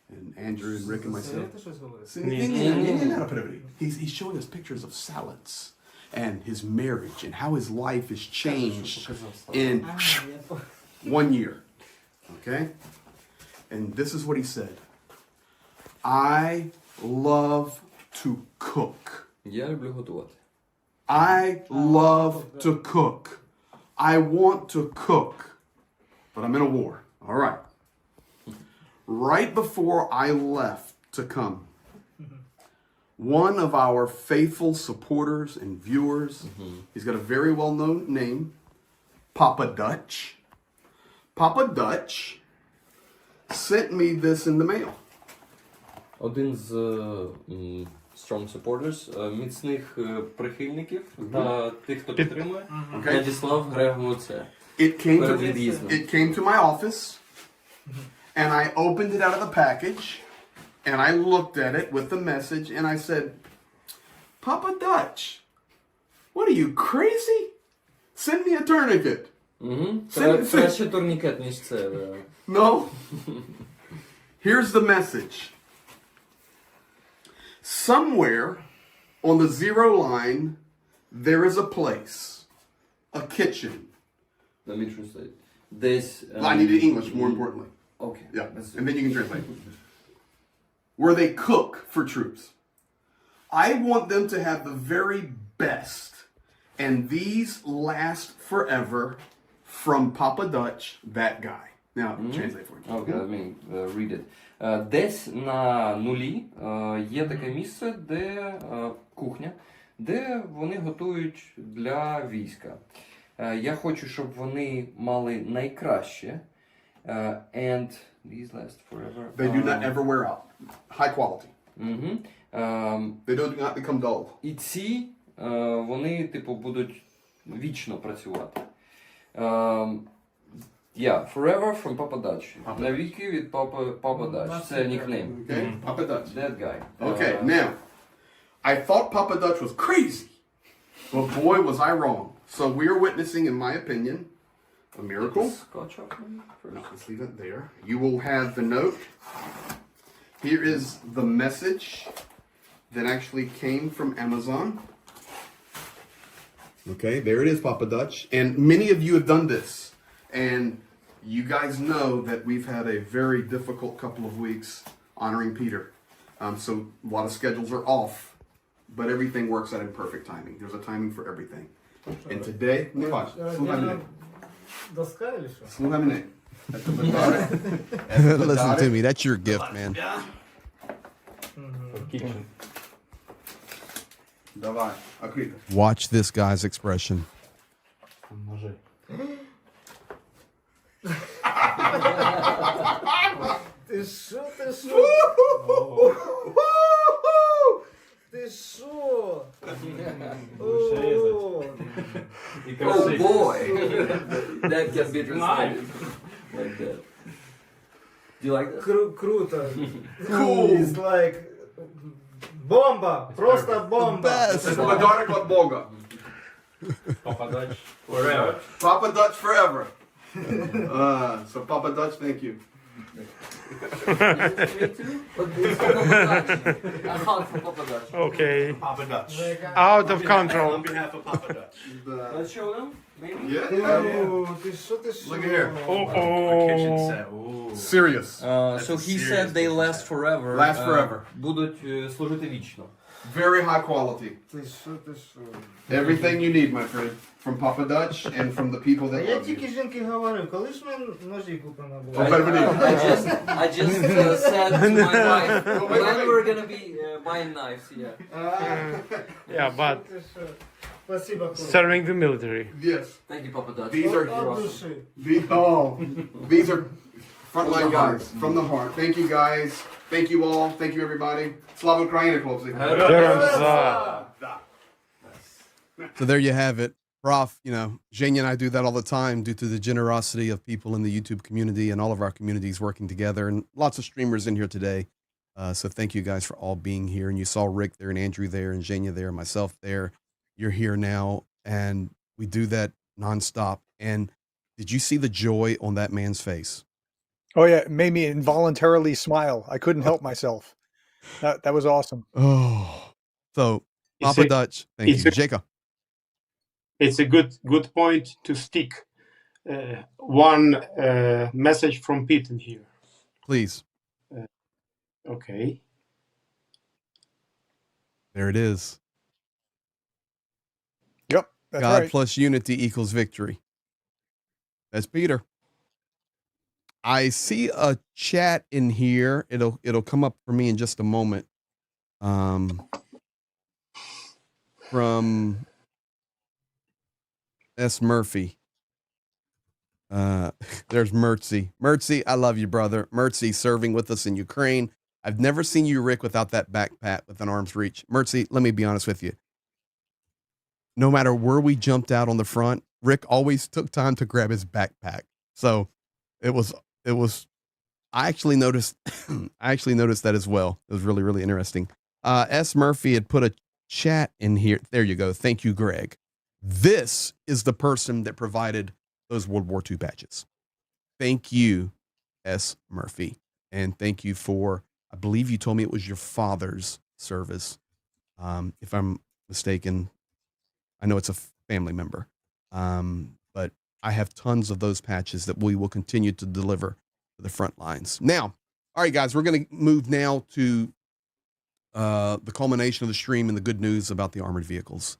And Andrew and Rick and myself. He's showing us pictures of salads and his marriage and how his life has changed in 1 year. Okay? And this is what he said. I love to cook. Я люблю готувати. I love to cook. I want to cook. But I'm in a war. All right. Right before I left to come, one of our faithful supporters and viewers, he's got a very well-known name, Papa Dutch. Papa Dutch sent me this in the mail. Один з strong supporters, міцних прихильників та тих, хто підтримує, надіслав Грегу це. It came to my office, and I opened it out of the package, and I looked at it with the message, and I said, Papa Dutch, what are you, crazy? Send me a tourniquet. Краще турнікет, ніж це. No. Here's the message. Somewhere on the zero line, there is a place, a kitchen. Let me translate. Десь... I needed English, more importantly. Okay. Yeah, and then you can translate. Where they cook for troops. I want them to have the very best, and these last forever from Papa Dutch, that guy. Now, translate for me. Okay, let me read it. Десь на нулі є таке місце, де кухня, де вони готують для війська. Я хочу, щоб вони мали найкраще. And these last forever. They do not ever wear out. High quality. They do not become dull. І ці, вони, типу, будуть вічно працювати. Forever from Papa Dutch. Навіки від Papa Dutch. Це нікнейм. Okay, Papa Dutch. That guy. Okay, now, I thought Papa Dutch was crazy, but boy was I wrong. So we are witnessing, in my opinion, a miracle. Scotch up, No, let's leave it there. You will have the note. Here is the message that actually came from Amazon. Okay, there it is, Papa Dutch. And many of you have done this. And you guys know that we've had a very difficult couple of weeks honoring Peter. So a lot of schedules are off, but everything works out in perfect timing. There's a timing for everything. And today, listen to me, that's your gift, man. Watch this guy's expression. Ти що? Ти що? Oh boy! That can be translated like that. Do you like that? Круто. Cool. It's like бомба. Просто бомба. Це подарок від Бога. Papa Dutch forever. Papa Dutch forever. So Papa Dutch, thank you. Me too? But it's Papa Dutch. I called for Papa Dutch. Okay. Papa Dutch. Out of control. On behalf of Papa Dutch. Let's show them, maybe? Yeah. Ти що? Look here. Kitchen Oh. set. Ooh. Serious. So he said they last forever. Last forever. Будуть служити вічно. Very high quality. Ти що? Everything you need, my friend. From Papa Dutch and from the people А that я love тільки you. жінки говорив, коли ж ми ножі купимо? Oh, better believe it. I just said to my wife when we're gonna be buying knives. Yeah, but Ти що? Спасибо, Курс. serving the military. Yes. Thank you, Papa Dutch. These are От душі. these are frontline guys from the heart. Thank you guys. Thank you all. Thank you everybody. Slava Ukraini, хлопці. So there you have it. Prof, Zhenya and I do that all the time due to the generosity of people in the YouTube community and all of our communities working together, and lots of streamers in here today. So thank you guys for all being here. And you saw Rick there and Andrew there and Zhenya there and myself there. You're here now, and we do that nonstop. And did you see the joy on that man's face? Oh yeah, it made me involuntarily smile. I couldn't help myself. That was awesome. Oh, so Papa Dutch, thank you, Jacob. It's a good point to stick one message from Pete in here. Please. Okay. There it is. Yep, that's God right. plus unity equals victory. That's Peter. I see a chat in here. It'll come up for me in just a moment. From S. Murphy. There's Mertzy. Mertzy, I love you, brother. Mertzy serving with us in Ukraine. I've never seen you, Rick, without that backpack with an arm's reach. Mertzy, let me be honest with you. No matter where we jumped out on the front, Rick always took time to grab his backpack. So it was I actually noticed that as well. It was really, really interesting. S. Murphy had put a chat in here. There you go. Thank you, Greg. This is the person that provided those World War II patches. Thank you, S. Murphy. And thank you for, I believe you told me it was your father's service. If I'm mistaken, I know it's a family member. But I have tons of those patches that we will continue to deliver to the front lines. Now, all right, guys, we're going to move now to the culmination of the stream and the good news about the armored vehicles.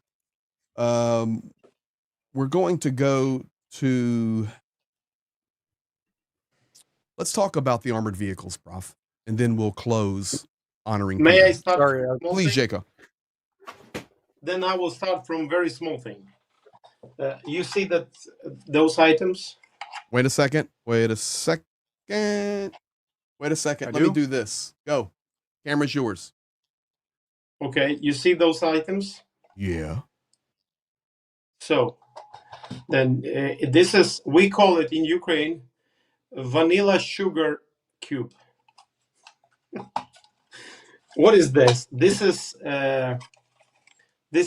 We're going to go to, let's talk about the armored vehicles, Prof, and then we'll close honoring. May Peter. I start? Sorry, Please, Jacob. Then I will start from very small thing. You see that those items? Wait a second. Let me do this. Go. Camera's yours. Okay, you see those items? Yeah. So then this is, we call it in Ukraine, vanilla sugar cube. What is this? This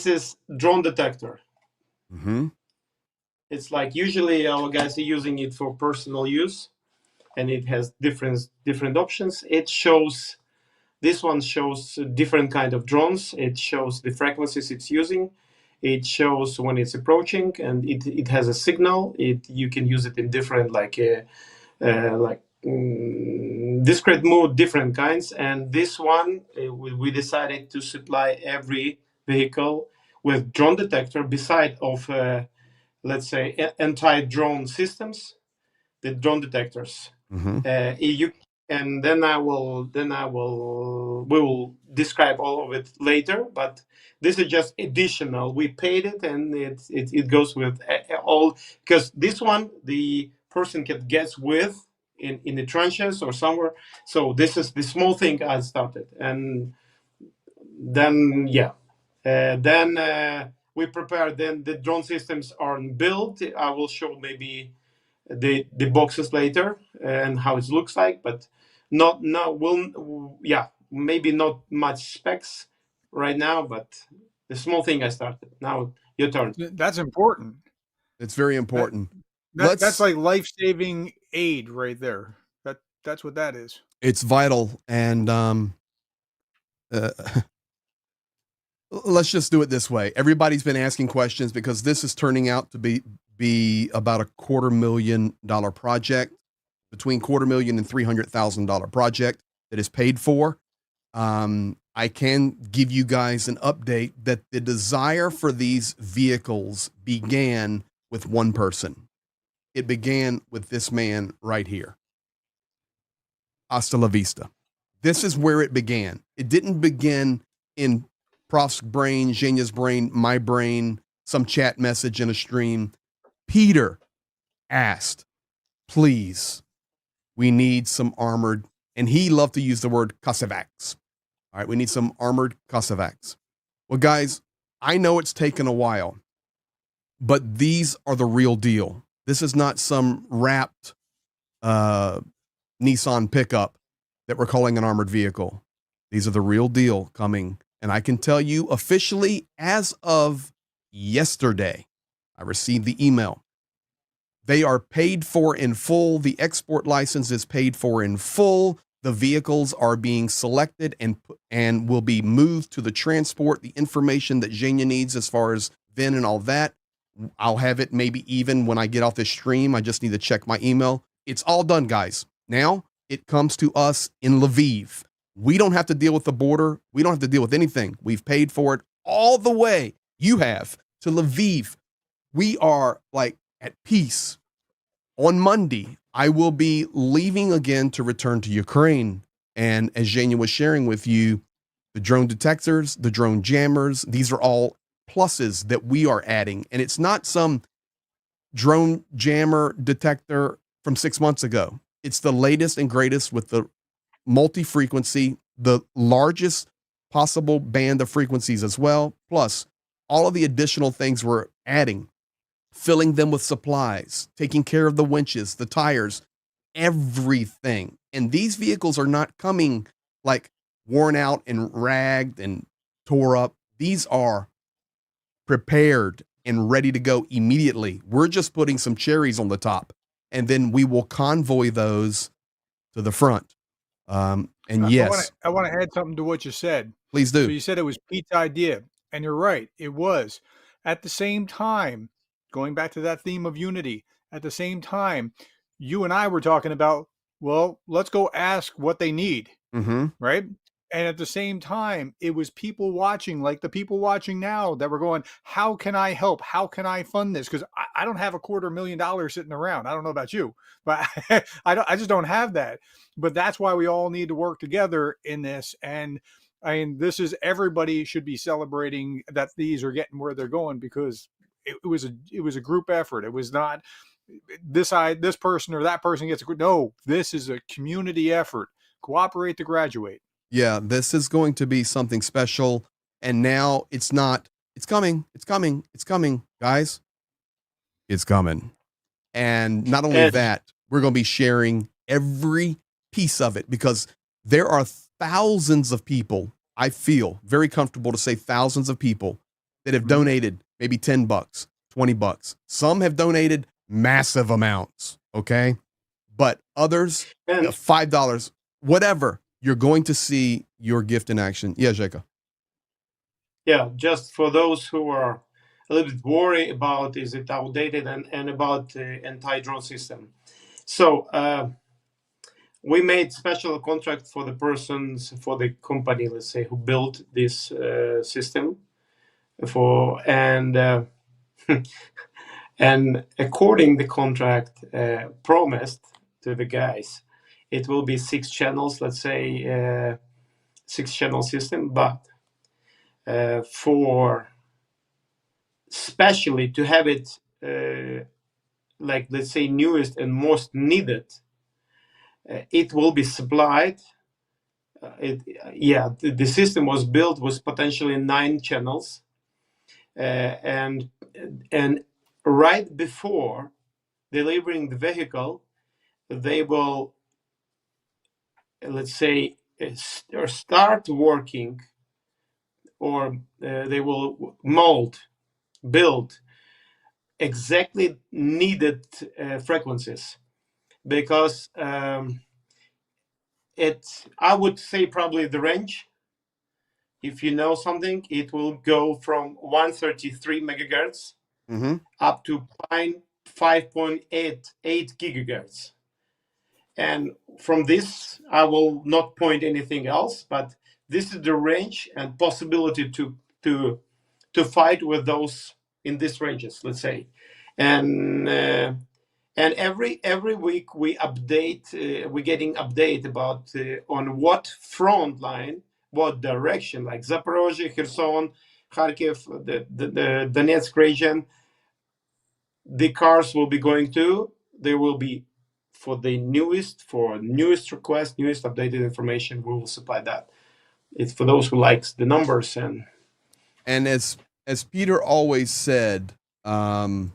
is drone detector. Mm-hmm. It's like usually our guys are using it for personal use, and it has different options. This one shows different kind of drones. It shows the frequencies it's using, It shows when it's approaching, and it has a signal. You can use it in different discrete mode, different kinds. And this one, we decided to supply every vehicle with drone detector beside of let's say anti-drone systems, the drone detectors. You and then we will describe all of it later, but this is just additional. We paid it, and it goes with all, because this one the person can get with in the trenches or somewhere. So this is the small thing I started, and then we prepare. Then the drone systems are built. I will show maybe the boxes later and how it looks like, but not now. Maybe not much specs right now, but the small thing I started. Now your turn. That's important. It's very important. That's like life-saving aid right there. That's what that is. It's vital. And let's just do it this way. Everybody's been asking questions because this is turning out to be about a $250,000 project, between $250,000 and $300,000 project that is paid for. I can give you guys an update that the desire for these vehicles began with one person. It began with this man right here. Hasta la vista. This is where it began. It didn't begin in Prof's brain, Zhenya's brain, my brain, some chat message in a stream. Peter asked, please, we need some armored, and he loved to use the word Kosovacs. All right, we need some armored Kosovacs. Well, guys, I know it's taken a while, but these are the real deal. This is not some wrapped Nissan pickup that we're calling an armored vehicle. These are the real deal coming. And I can tell you officially, as of yesterday, I received the email. They are paid for in full. The export license is paid for in full. The vehicles are being selected and will be moved to the transport. The information that Zhenya needs as far as VIN and all that, I'll have it maybe even when I get off this stream. I just need to check my email. It's all done, guys. Now it comes to us in Lviv. We don't have to deal with the border. We don't have to deal with anything. We've paid for it all the way. You have to Lviv. We are like at peace. On Monday, I will be leaving again to return to Ukraine. And as Zhenya was sharing with you, the drone detectors, the drone jammers, these are all pluses that we are adding. And it's not some drone jammer detector from 6 months ago. It's the latest and greatest with the multi-frequency, the largest possible band of frequencies as well, plus all of the additional things we're adding, filling them with supplies, taking care of the winches, the tires, everything. And these vehicles are not coming like worn out and ragged and tore up. These are prepared and ready to go immediately. We're just putting some cherries on the top, and then we will convoy those to the front. Yes, I want to add something to what you said. Please do. So you said it was Pete's idea, and you're right. It was. At the same time, going back to that theme of unity, at the same time, you and I were talking about, well, let's go ask what they need, right? And at the same time, it was people watching, like the people watching now, that were going, how can I help? How can I fund this? Because I don't have $250,000 sitting around. I don't know about you, but I just don't have that. But that's why we all need to work together in this. And I mean, everybody should be celebrating that these are getting where they're going, because it was a group effort. It was not this person or that person gets a group. No, this is a community effort. Cooperate to graduate. Yeah, this is going to be something special. And now it's coming, guys. It's coming. And not only that, we're going to be sharing every piece of it, because there are thousands of people, I feel very comfortable to say thousands of people that have donated maybe $10, $20. Some have donated massive amounts. Okay. But others, $5, whatever. You're going to see your gift in action. Yeah, Zheka. Yeah, just for those who are a little bit worried about is it outdated and about the anti-drone system. So we made special contract for the persons, for the company, let's say, who built this system and and according the contract promised to the guys, it will be 6 channels, let's say 6 channel system, but for especially to have it like, let's say, newest and most needed, it will be supplied. The system was built with potentially 9 channels, and right before delivering the vehicle, they will, let's say, start working, or they will build exactly needed frequencies, because I would say probably the range, if you know something, it will go from 133 megahertz up to 5.88 gigahertz. And from this, I will not point anything else, but this is the range and possibility to fight with those in these ranges, let's say. And every week we update, we're getting update about on what front line, what direction, like Zaporozhye, Kherson, Kharkiv, the Donetsk region, the cars will be going to. They will be for newest request, newest updated information. We will supply that. It's for those who likes the numbers and as Peter always said, we're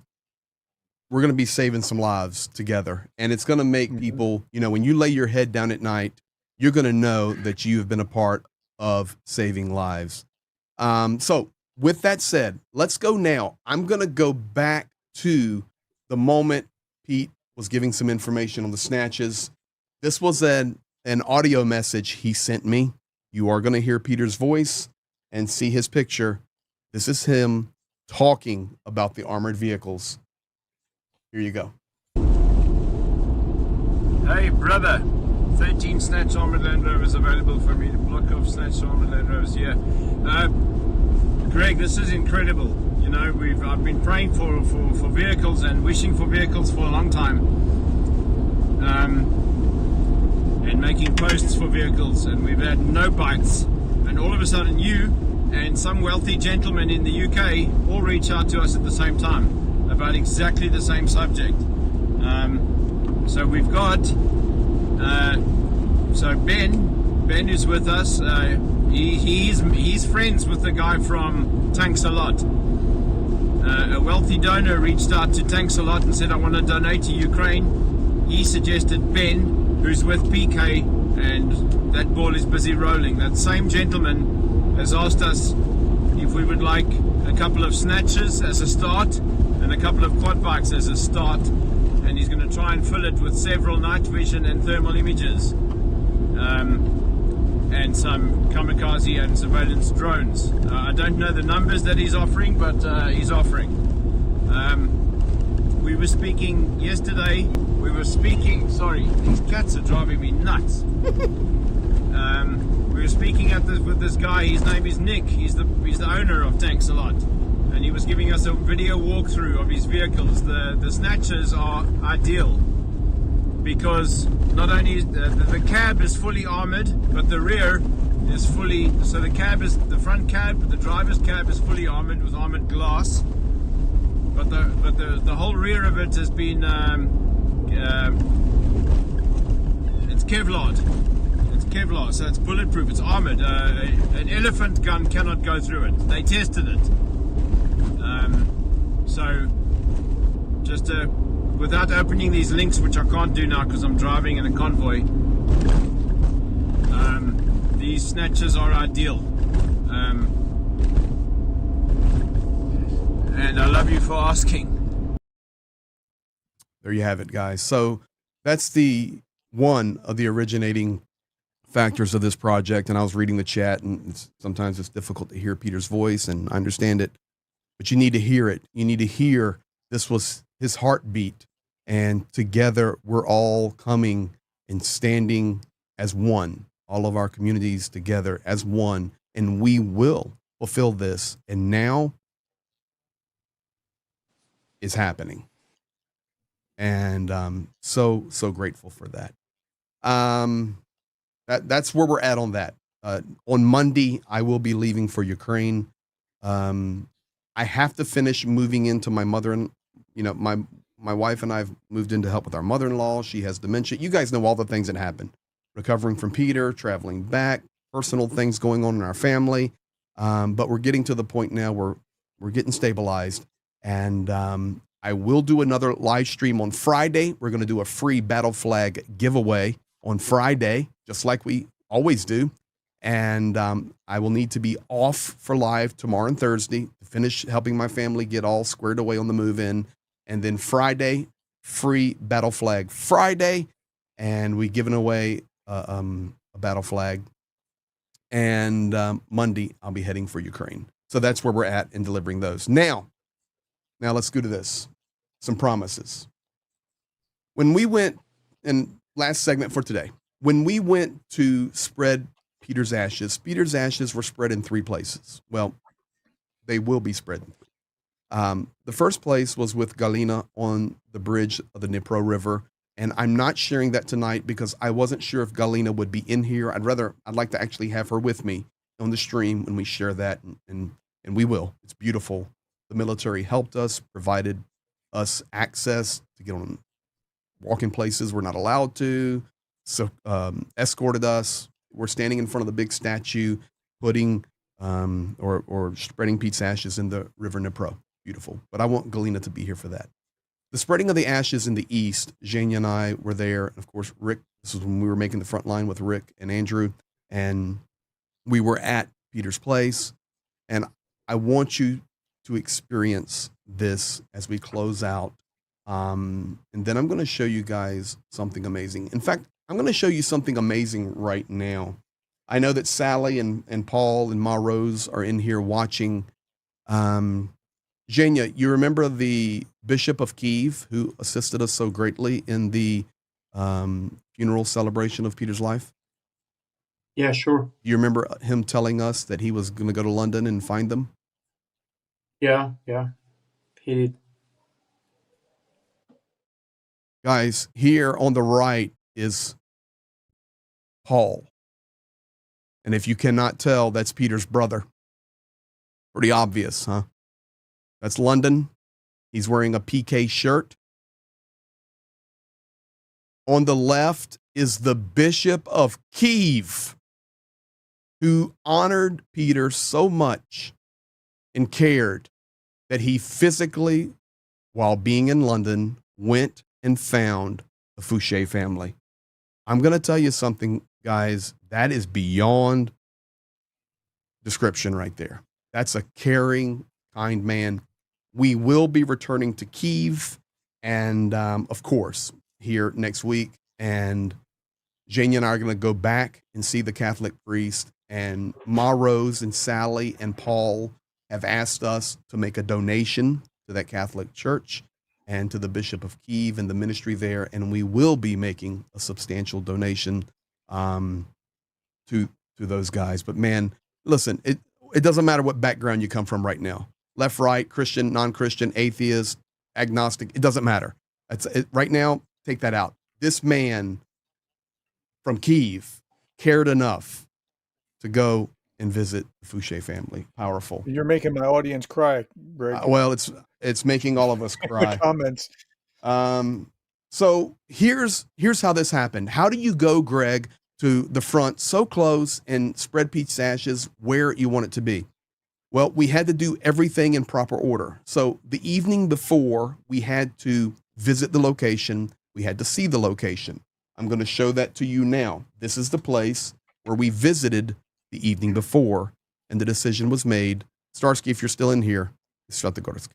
going to be saving some lives together, and it's going to make people, when you lay your head down at night, you're going to know that you have been a part of saving lives. So with that said, let's go now. I'm going to go back to the moment Pete was giving some information on the snatches. This was an audio message he sent me. You are going to hear Peter's voice and see his picture. This is him talking about the armored vehicles. Here you go. Hey brother, 13 Snatch Armored Land Rovers available for me. The block of Snatch Armored Land Rovers here. Greg, this is incredible. I've been praying for vehicles and wishing for vehicles for a long time, and making posts for vehicles, and we've had no bites. And all of a sudden, you and some wealthy gentleman in the UK all reach out to us at the same time about exactly the same subject. So we've got Ben is with us. He's friends with the guy from Tanks a Lot. A wealthy donor reached out to Tanks a Lot and said, I want to donate to Ukraine. He suggested Ben, who's with PK, and that ball is busy rolling. That same gentleman has asked us if we would like a couple of snatches as a start and a couple of quad bikes as a start, and he's going to try and fill it with several night vision and thermal images, and some kamikaze and surveillance drones. I don't know the numbers that he's offering, but he's offering. We were speaking yesterday. Sorry, these cats are driving me nuts. We were speaking with this guy. His name is Nick. He's the owner of Tanks a Lot, and he was giving us a video walkthrough of his vehicles. The snatchers are ideal because not only is the cab is fully armored, but the rear is fully. So the front cab, the driver's cab is fully armored with armored glass, but the whole rear of it has been it's Kevlar. It's Kevlar, so it's bulletproof. It's armored. An elephant gun cannot go through it. They tested it. So just without opening these links, which I can't do now because I'm driving in a convoy, these snatches are ideal. And I love you for asking. There you have it, guys. So that's the one of the originating factors of this project. And I was reading the chat, and sometimes it's difficult to hear Peter's voice, and I understand it. but you need to hear it. You need to hear this was his heartbeat. And together we're all coming and standing as one, all of our communities together as one, and we will fulfill this. And now is happening. And so grateful for that. That's where we're at on that. On Monday, I will be leaving for Ukraine. I have to finish moving into my mother and, my wife and I have moved in to help with our mother-in-law. She has dementia. You guys know all the things that happen. Recovering from Peter, traveling back, personal things going on in our family. But we're getting to the point now where we're getting stabilized. And I will do another live stream on Friday. We're going to do a free battle flag giveaway on Friday, just like we always do. And I will need to be off for live tomorrow and Thursday to finish helping my family get all squared away on the move-in. And then Friday, free battle flag Friday. And we giving away a battle flag. And Monday, I'll be heading for Ukraine. So that's where we're at in delivering those. Now let's go to this. Some promises. When we went, and last segment for today, when we went to spread Peter's ashes were spread in 3 places. Well, they will be spread. The first place was with Galina on the bridge of the Dnipro River. And I'm not sharing that tonight because I wasn't sure if Galina would be in here. I'd like to actually have her with me on the stream when we share that. And we will. It's beautiful. The military helped us, provided us access to get on walking places we're not allowed to. So escorted us. We're standing in front of the big statue, putting or spreading Pete's ashes in the river Dnipro. Beautiful. But I want Galina to be here for that. The spreading of the ashes in the east, Zhenya and I were there. And of course, Rick, this is when we were making the front line with Rick and Andrew. And we were at Peter's place. And I want you to experience this as we close out. And then I'm going to show you guys something amazing. In fact, I'm going to show you something amazing right now. I know that Sally and Paul and Ma Rose are in here watching. Zhenya, you remember the Bishop of Kiev who assisted us so greatly in the funeral celebration of Peter's life? Yeah, sure. You remember him telling us that he was going to go to London and find them? Yeah, he did. Guys, here on the right is Paul. And if you cannot tell, that's Peter's brother. Pretty obvious, huh? That's London. He's wearing a PK shirt. On the left is the Bishop of Kiev, who honored Peter so much and cared that he physically, while being in London, went and found the Fouché family. I'm going to tell you something, guys, that is beyond description right there. That's a caring, kind man. We will be returning to Kiev and, of course, here next week. And Zhenya and I are going to go back and see the Catholic priest. And Ma Rose and Sally and Paul have asked us to make a donation to that Catholic church and to the Bishop of Kiev and the ministry there. And we will be making a substantial donation to those guys. But man, listen, it doesn't matter what background you come from right now. Left, right, Christian, non-Christian, atheist, agnostic, it doesn't matter. Right now, take that out. This man from Kiev cared enough to go and visit the Fouché family. Powerful. You're making my audience cry, Greg. Well, it's making all of us cry. Comments. So here's how this happened. How do you go, Greg, to the front so close and spread Pete's ashes where you want it to be? Well, we had to do everything in proper order. So the evening before, we had to visit the location. We had to see the location. I'm going to show that to you now. This is the place where we visited the evening before, and the decision was made. Starsky, if you're still in here, shut the Kursk.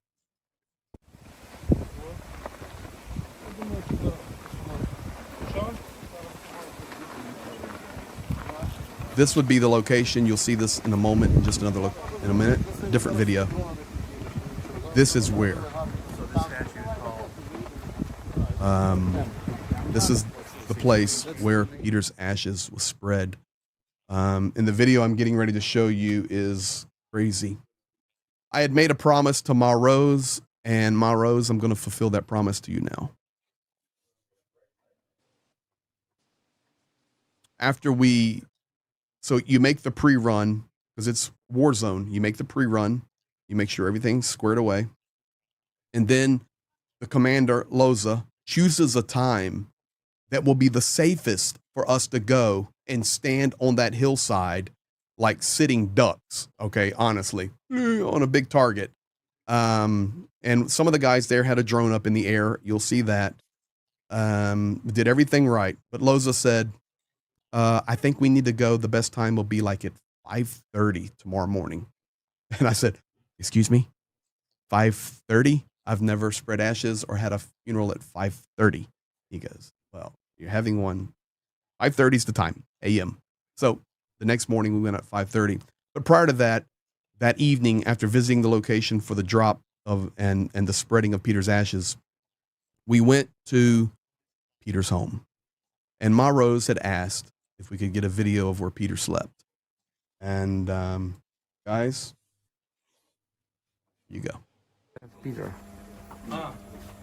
This would be the location. You'll see this in a moment, in just in a minute, different video. this is where. This is the place where Peter's ashes was spread. And the video I'm getting ready to show you is crazy. I had made a promise to Ma Rose, and Ma Rose, I'm going to fulfill that promise to you now. So you make the pre-run, because it's war zone. You make the pre-run, you make sure everything's squared away. And then the commander, Loza, chooses a time that will be the safest for us to go and stand on that hillside like sitting ducks, okay, honestly, on a big target. And some of the guys there had a drone up in the air. You'll see that. Did everything right. But Loza said, I think we need to go. The best time will be like at 5:30 tomorrow morning. And I said, excuse me, 5:30? I've never spread ashes or had a funeral at 5:30. He goes, well, you're having one. 5:30 is the time, a.m. So the next morning we went at 5:30. But prior to that evening, after visiting the location for the drop of and the spreading of Peter's ashes, we went to Peter's home. And Ma Rose had asked if we could get a video of where Peter slept. And guys, you go. That's Peter.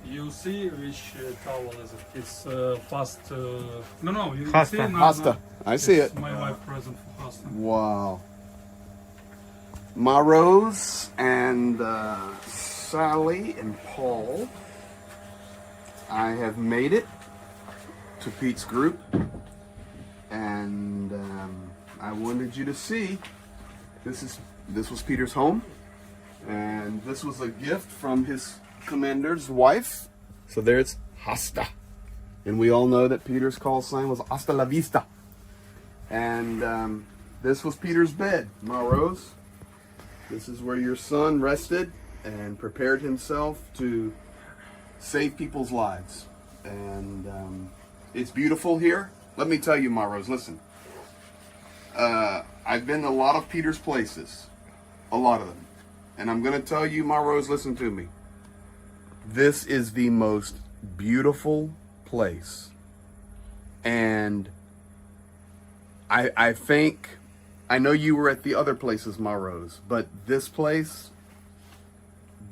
You see which towel is it? It's fast. No, you Hasta. see? No, Hasta. I see it. My wife present for Hasta. Wow. Ma Rose and Sally and Paul, I have made it to Pete's group, and I wanted you to see this was Peter's home, and this was a gift from his commander's wife. So there's Hasta, and we all know that Peter's call sign was Hasta la vista. And this was Peter's bed, Ma Rose. This is where your son rested and prepared himself to save people's lives. And it's beautiful here. Let me tell you, Ma Rose, listen. I've been to a lot of Peter's places, a lot of them. And I'm going to tell you, Ma Rose, listen to me. This is the most beautiful place. And I think, I know you were at the other places, Ma Rose, but this place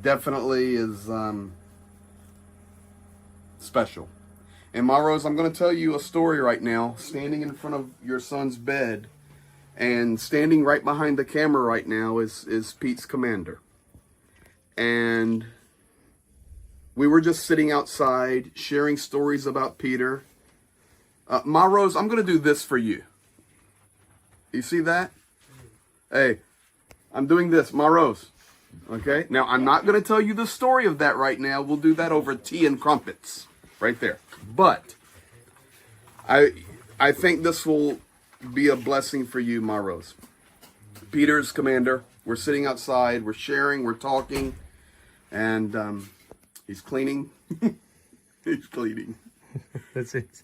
definitely is special. And Ma Rose, I'm going to tell you a story right now, standing in front of your son's bed, and standing right behind the camera right now is Pete's commander. And we were just sitting outside, sharing stories about Peter. Ma Rose, I'm going to do this for you. You see that? Hey, I'm doing this, Ma Rose. Okay? Now, I'm not going to tell you the story of that right now. We'll do that over tea and crumpets. Right there. But I think this will be a blessing for you, Ma Rose. Peter's commander. We're sitting outside. We're sharing. We're talking. And he's cleaning. He's cleaning. That's it.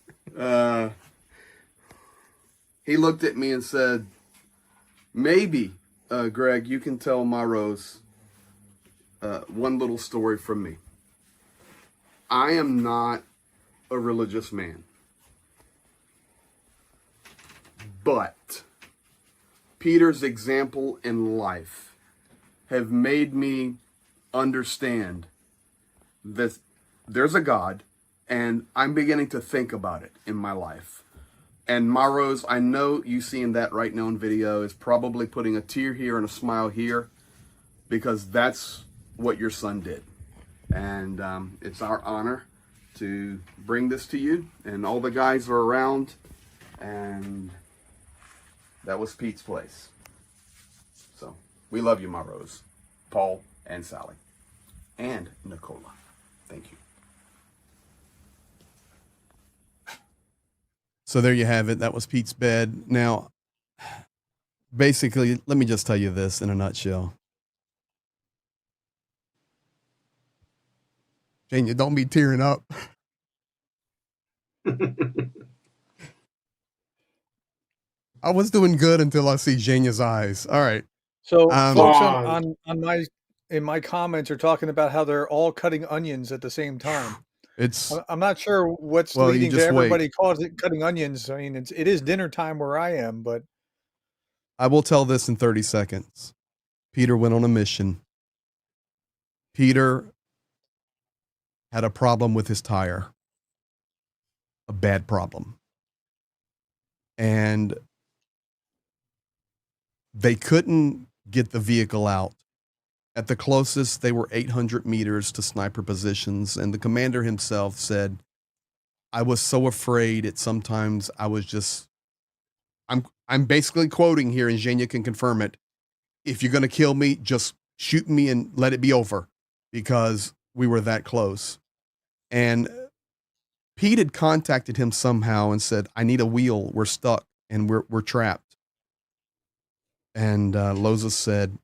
He looked at me and said, maybe, Greg, you can tell Ma Rose one little story from me. I am not a religious man. But Peter's example in life have made me understand that there's a God, and I'm beginning to think about it in my life. And Ma Rose, I know you seeing that right now in video is probably putting a tear here and a smile here, because that's what your son did. And it's our honor to bring this to you. And all the guys are around. And that was Pete's place. So we love you, Ma Rose, Paul, and Sally, and Nicola. Thank you. So there you have it. That was Pete's bed. Now, basically, let me just tell you this in a nutshell. Zhenya, don't be tearing up. I was doing good until I see Zhenya's eyes. All right. So, folks, on. on my in my comments are talking about how they're all cutting onions at the same time. I'm not sure what's leading to everybody cutting onions. I mean, it is dinner time where I am, but I will tell this in 30 seconds. Peter went on a mission. Peter had a problem with his tire, a bad problem. And they couldn't get the vehicle out. At the closest, they were 800 meters to sniper positions. And the commander himself said, I was so afraid sometimes I was just, I'm basically quoting here, and Zhenya can confirm it. If you're going to kill me, just shoot me and let it be over, because we were that close. And Pete had contacted him somehow and said, I need a wheel. We're stuck and we're trapped. And Loza said,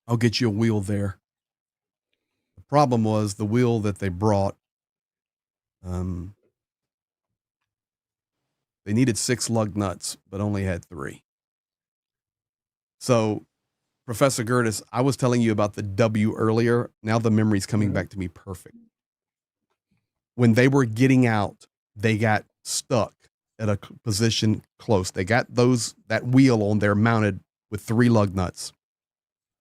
I'll get you a wheel there. The problem was the wheel that they brought, they needed 6 lug nuts, but only had 3. So, Professor Gerdes, I was telling you about the W earlier. Now the memory's coming back to me perfect. When they were getting out, they got stuck at a position close. They got that wheel on there mounted with 3 lug nuts,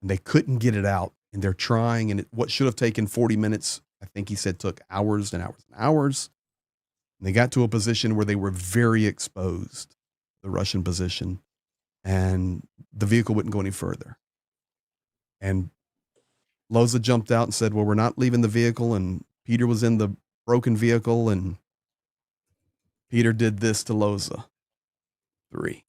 and they couldn't get it out. And they're trying, and what should have taken 40 minutes, I think he said, took hours and hours and hours. And they got to a position where they were very exposed, the Russian position, and the vehicle wouldn't go any further. And Loza jumped out and said, well, we're not leaving the vehicle. And Peter was in the broken vehicle, and Peter did this to Loza. 3.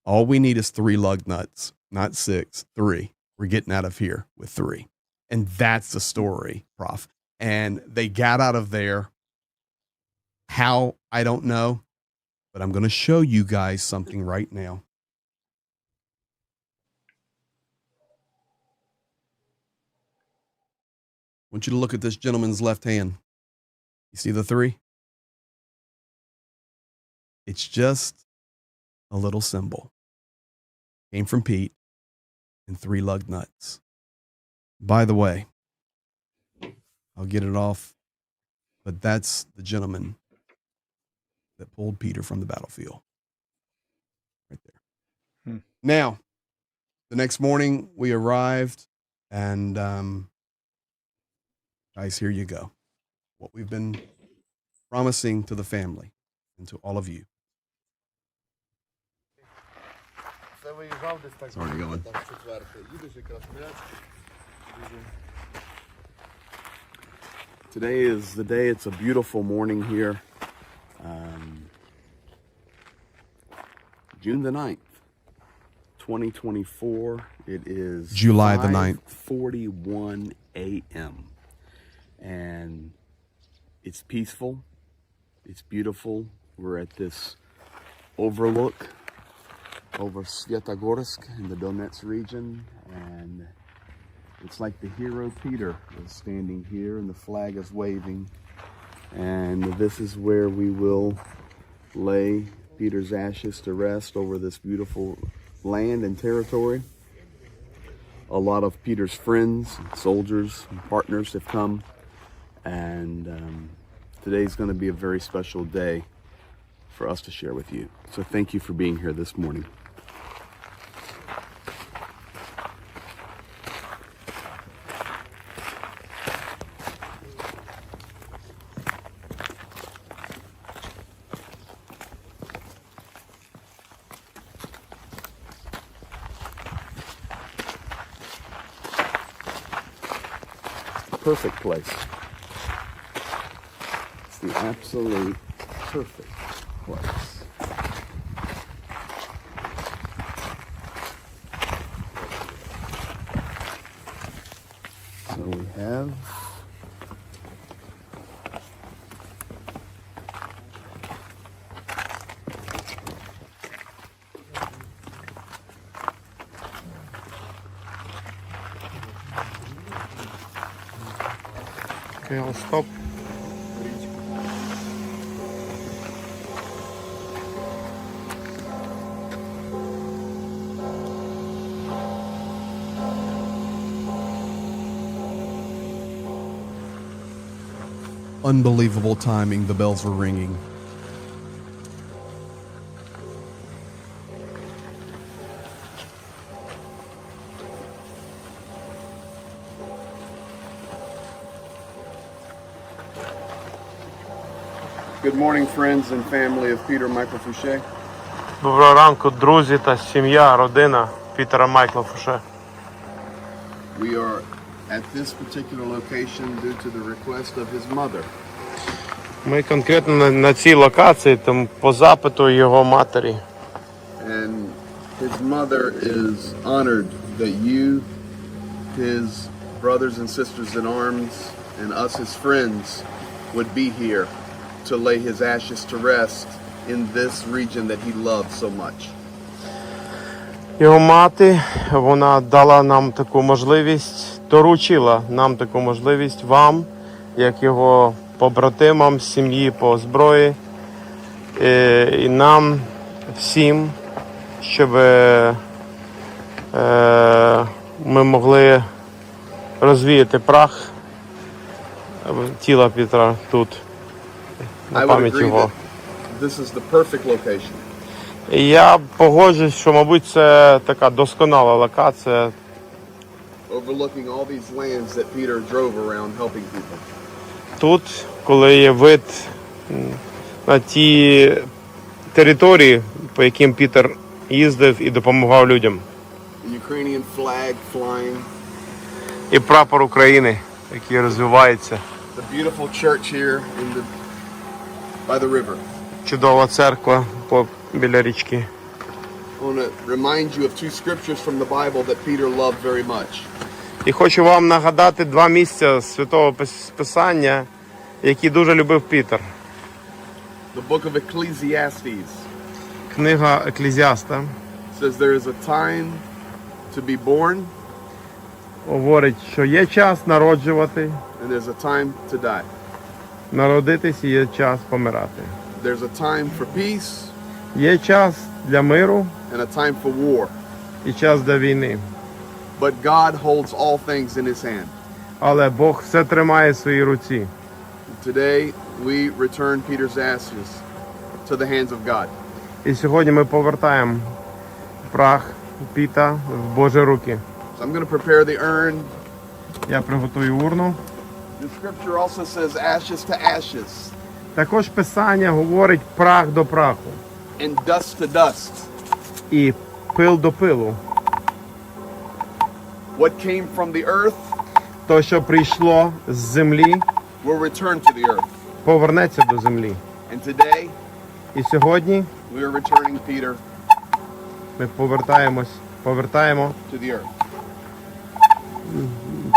All we need is 3 lug nuts, not 6, 3. We're getting out of here with 3. And that's the story, Prof. And they got out of there. How, I don't know, but I'm going to show you guys something right now. I want you to look at this gentleman's left hand. You see the 3? It's just a little symbol. Came from Pete and 3 lug nuts. By the way, I'll get it off, but that's the gentleman that pulled Peter from the battlefield. Right there. Now, the next morning we arrived, and guys, here you go. What we've been promising to the family and to all of you. It's already going. Today is the day. It's a beautiful morning here. June the 9th, 2024. It is July the 9th, 5:41 a.m. And it's peaceful. It's beautiful. We're at this overlook over Svetogorsk in the Donetsk region, and it's like the hero Peter is standing here and the flag is waving, and this is where we will lay Peter's ashes to rest over this beautiful land and territory. A lot of Peter's friends, soldiers, and partners have come, and today's going to be a very special day for us to share with you. So thank you for being here this morning. Perfect place. It's the absolute perfect place. So we have Okay, I'll stop. Unbelievable timing. The bells were ringing. Good morning, friends and family of Peter Michael Fouché. Доброго ранку, друзі та сім'я, родина Пітера Майкла Фуше. We are at this particular location due to the request of his mother. Ми конкретно на цій локації, там по запиту його матері. And his mother is honored that you, his brothers and sisters in arms, and us, his friends, would be here to lay his ashes to rest in this region that he loved so much. Його мати, вона дала нам таку можливість, доручила нам таку можливість вам, як його побратимам, сім'ї по зброї, і нам всім, щоб ми могли розвіяти прах тіла Пітера тут, на пам'ять його. This is the perfect location. І я погоджуюсь, що, мабуть, це така досконала локація. Overlooking all these lands that Peter drove around helping people. Тут, коли є вид на ті території, по яким Пітер їздив і допомагав людям. The Ukrainian flag flying. І прапор України, який розвивається. The beautiful church here by the river. Чудова церква біля річки. I want to remind you of two scriptures from the Bible that Peter loved very much. І хочу вам нагадати два місця з Святого Писання, які дуже любив Пітер. The book of Ecclesiastes Книга Еклезіаста says there is a time to be born говорить, що є час народжувати, and there's a time to die. народитись і є час помирати. There's a time for peace Є час для миру and a time for war. і час для війни. But God holds all things in his hand. Але Бог все тримає в своїй руці. Today we return Peter's ashes to the hands of God. І сьогодні ми повертаємо прах Піта в Божі руки. So I'm going to prepare the urn. Я приготую урну. The scripture also says ashes to ashes Також Писання говорить прах до праху and dust to dust. і пил до пилу. What came from the earth То, що прийшло з землі, will return to the earth. повернеться до землі. And today І сьогодні we are returning Peter ми повертаємо to the earth.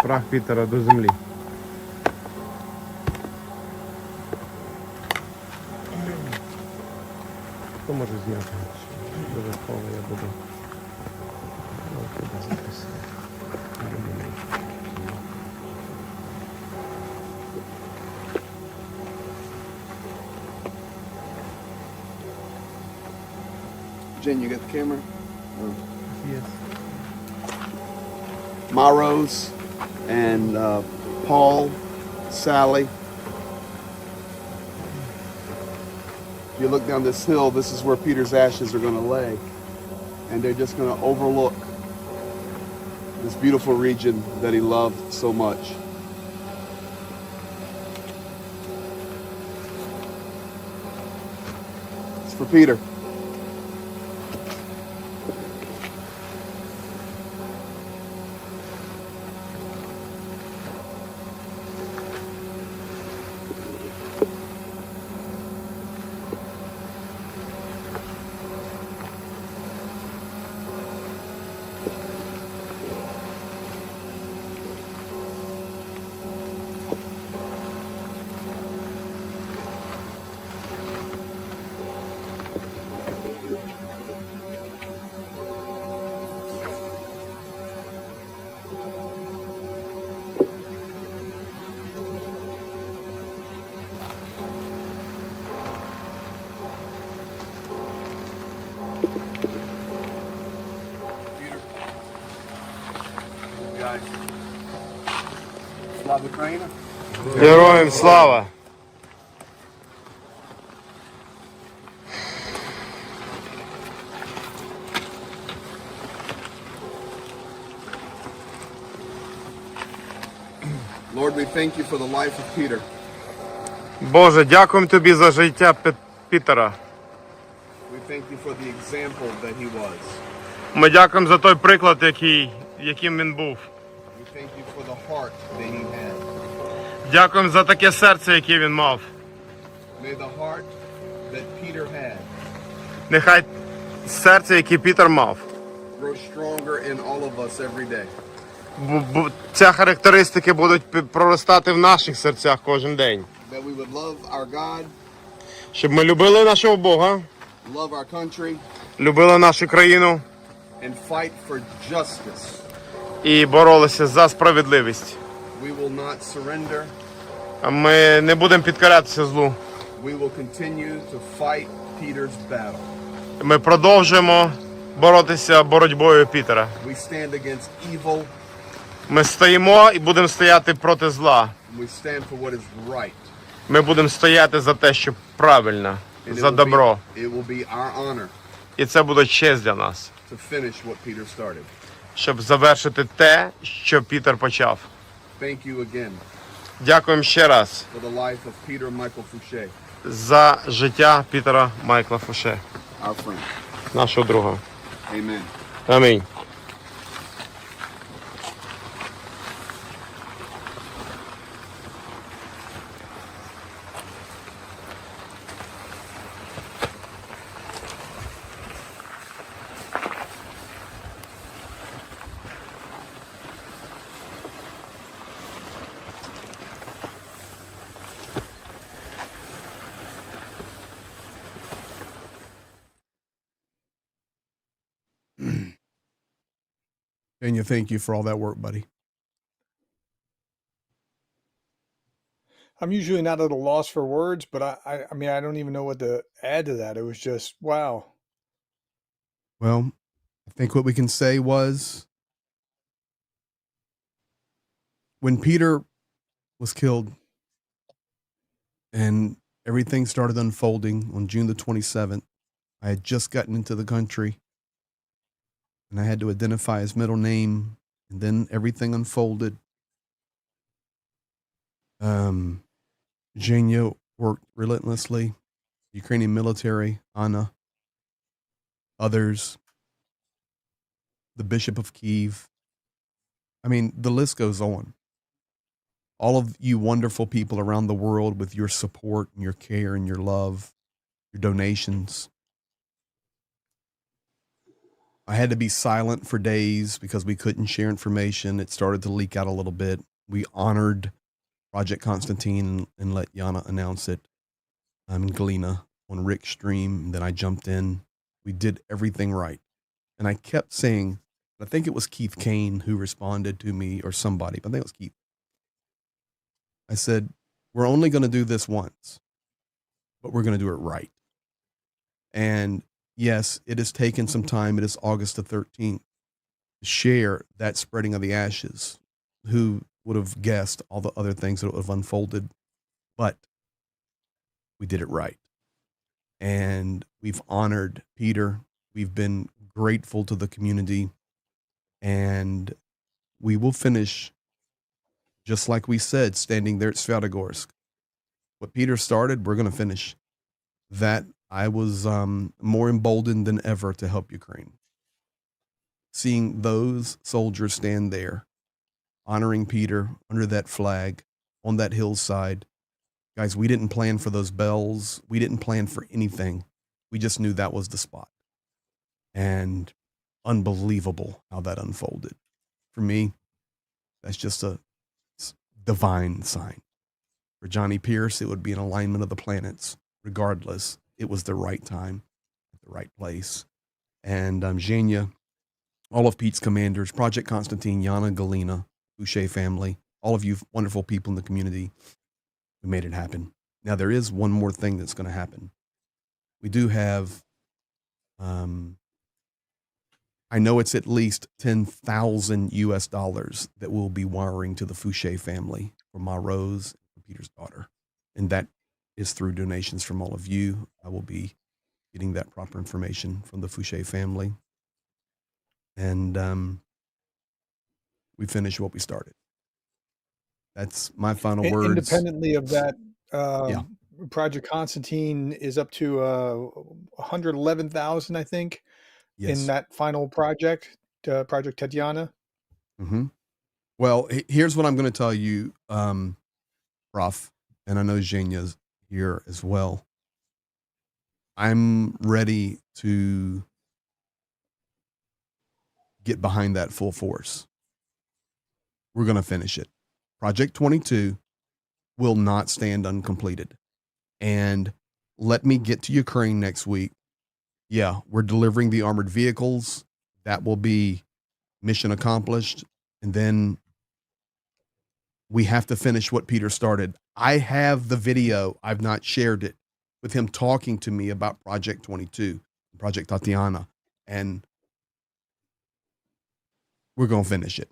прах Пітера до землі. Хто може зняти? Додатково я буду. Jen, you got the camera? Yes. Maros and Paul, Sally. If you look down this hill, this is where Peter's ashes are going to lay. And they're just going to overlook this beautiful region that he loved so much. It's for Peter. Слава Україна! Героям слава! Lord, we thank you for the life of Peter. Боже, дякуємо тобі за життя Пітера. We thank you for the example that he was. Ми дякуємо за той приклад, яким він був. We thank you for the heart that he had. Дякуємо за таке серце, яке він мав. May the heart that Peter had Нехай серце, яке Пітер мав, grow stronger in all of us every day. Ця характеристики будуть проростати в наших серцях кожен день. That we would love our God, Щоб ми любили нашого Бога, love our country, любили нашу країну and fight for justice. і боролися за справедливість. We will not surrender. А ми не будемо підкорятися злу. We will continue to fight Peter's battle. Ми продовжуємо боротися боротьбою Пітера. We stand against evil. Ми стоїмо і будемо стояти проти зла. We stand for what is right. Ми будемо стояти за те, що правильно, And за добро. it will be our honor І це буде честь для нас, to finish what Peter started. щоб завершити те, що Пітер почав. Thank you again Дякуємо ще раз for the life of Peter Michael Fouché, за життя Пітера Майкла Фуше, our friend. нашого друга. Amen. Амінь. Zhenya, thank you for all that work, buddy. I'm usually not at a loss for words, but I mean, I don't even know what to add to that. It was just, wow. Well, I think what we can say was when Peter was killed and everything started unfolding on June the 27th, I had just gotten into the country and I had to identify his middle name, and then everything unfolded. Zhenya worked relentlessly, Ukrainian military, Anna, others, the Bishop of Kiev. I mean, the list goes on. All of you wonderful people around the world with your support and your care and your love, your donations. I had to be silent for days because we couldn't share information. It started to leak out a little bit. We honored Project Konstantin and let Yana announce it. I'm in Galena on Rick's stream. And then I jumped in. We did everything right. And I kept saying, I think it was Keith Kane who responded to me or somebody, but I think it was Keith. I said, we're only going to do this once, but we're going to do it right. And yes, it has taken some time. It is August the 13th to share that spreading of the ashes. Who would have guessed all the other things that would have unfolded? But we did it right. And we've honored Peter. We've been grateful to the community. And we will finish, just like we said, standing there at Svyatogorsk. What Peter started, we're going to finish. That I was more emboldened than ever to help Ukraine. Seeing those soldiers stand there, honoring Peter under that flag on that hillside. Guys, we didn't plan for those bells. We didn't plan for anything. We just knew that was the spot. And unbelievable how that unfolded. For me, that's just a divine sign. For Johnny Pierce, it would be an alignment of the planets. Regardless, it was the right time, at the right place. And Zhenya, all of Pete's commanders, Project Konstantin, Yana, Galena, Boucher family, all of you wonderful people in the community who made it happen. Now, there is one more thing that's going to happen. We do have, I know it's at least 10,000 US dollars that we'll be wiring to the Fouché family for Ma Rose and Peter's daughter. And that is through donations from all of you. I will be getting that proper information from the Fouché family. And we finish what we started. That's my final words. Independently of that, Yeah. Project Konstantin is up to 111,000, I think, in Yes. that final project, Project Tatiana. Mm-hmm. Well, here's what I'm going to tell you, Prof, and I know Zhenya's here as well. I'm ready to get behind that full force. We're going to finish it. Project 22 will not stand uncompleted. And let me get to Ukraine next week. Yeah, we're delivering the armored vehicles. That will be mission accomplished. And then we have to finish what Peter started. I have the video. I've not shared it with him talking to me about Project 22, Project Tatiana, and we're going to finish it.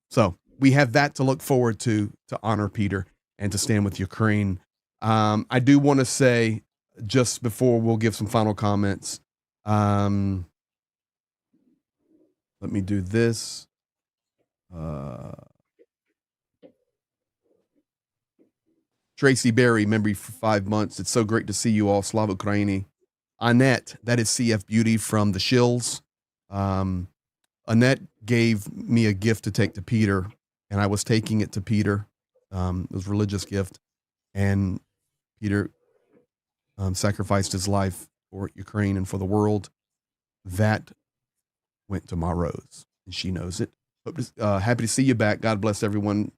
So we have that to look forward to honor Peter and to stand with Ukraine. I do want to say, just before we'll give some final comments, let me do this. Tracy Berry, member for 5 months. It's so great to see you all. Slava Ukraini. Annette, that is CF Beauty from the Shills. Annette gave me a gift to take to Peter, and I was taking it to Peter. It was a religious gift, and Peter sacrificed his life for Ukraine and for the world. That went to Ma Rose, and she knows it. Happy to see you back. God bless everyone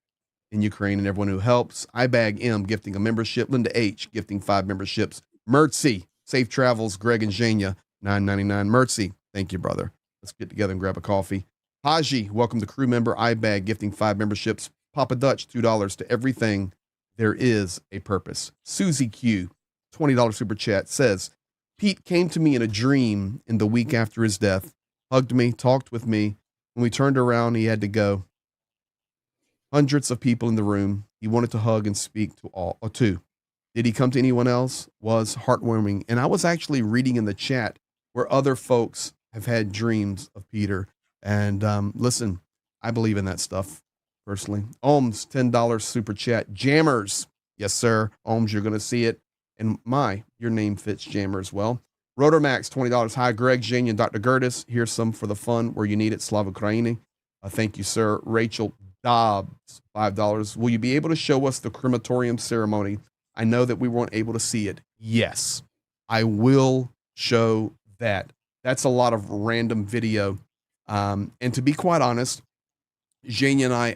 in Ukraine and everyone who helps. iBag M gifting a membership. Linda H gifting 5 memberships. Mertzy, safe travels. Greg and Zhenya, $9.99. Mertzy, thank you, brother. Let's get together and grab a coffee. Haji, welcome to crew member. iBag gifting 5 memberships. Papa Dutch, $2 to everything. There is a purpose. Susie Q, $20 super chat, says, Pete came to me in a dream in the week after his death, hugged me, talked with me. When we turned around, he had to go. Hundreds of people in the room. He wanted to hug and speak to all, or two. Did he come to anyone else? Was heartwarming. And I was actually reading in the chat where other folks have had dreams of Peter. And listen, I believe in that stuff personally. Ohms, $10 super chat. Jammers. Yes, sir. Ohms, you're going to see it. And your name fits Jammer as well. Rotormax, $20. Hi, Greg, Zhenya, and Dr. Gerdes. Here's some for the fun where you need it. Slava Ukraini. Thank you, sir. Rachel Dobbs, $5. Will you be able to show us the crematorium ceremony? I know that we weren't able to see it. Yes, I will show that. That's a lot of random video. And to be quite honest, Zhenya and I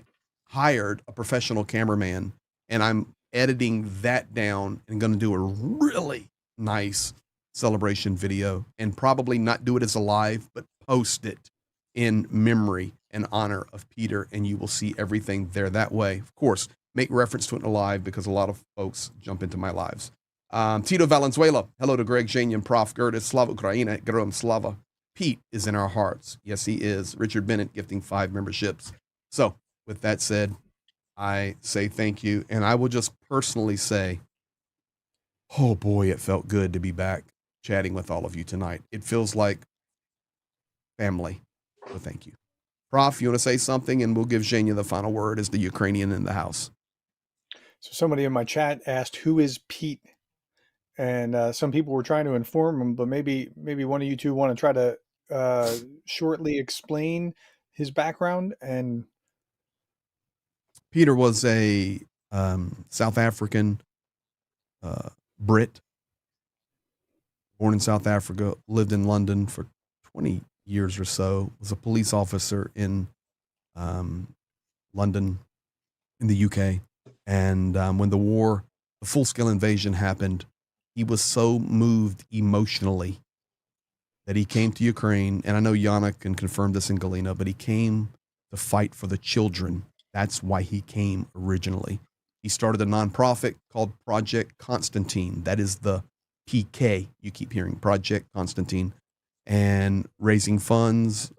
hired a professional cameraman, and I'm editing that down and going to do a really nice celebration video and probably not do it as a live, but post it in memory and honor of Peter, and you will see everything there that way. Of course, make reference to it in a live because a lot of folks jump into my lives. Tito Valenzuela, hello to Greg, Zhenya, and Prof. Gerdes. Slava Ukraina, Gerom Slava. Pete is in our hearts. Yes, he is. Richard Bennett gifting 5 memberships. So with that said, I say thank you. And I will just personally say, oh boy, it felt good to be back chatting with all of you tonight. It feels like family. So thank you. Prof, you want to say something, and we'll give Zhenya the final word as the Ukrainian in the house. So somebody in my chat asked, who is Pete? And some people were trying to inform him, but maybe one of you two want to try to shortly explain his background. And Peter was a South African Brit, born in South Africa, lived in London for 20 years or so, was a police officer in London, in the UK. And when the full-scale invasion happened, he was so moved emotionally that he came to Ukraine. And I know Yana can confirm this in Galena, but he came to fight for the children. That's why he came originally. He started a nonprofit called Project Konstantin. That is the PK. You keep hearing Project Konstantin. And raising funds,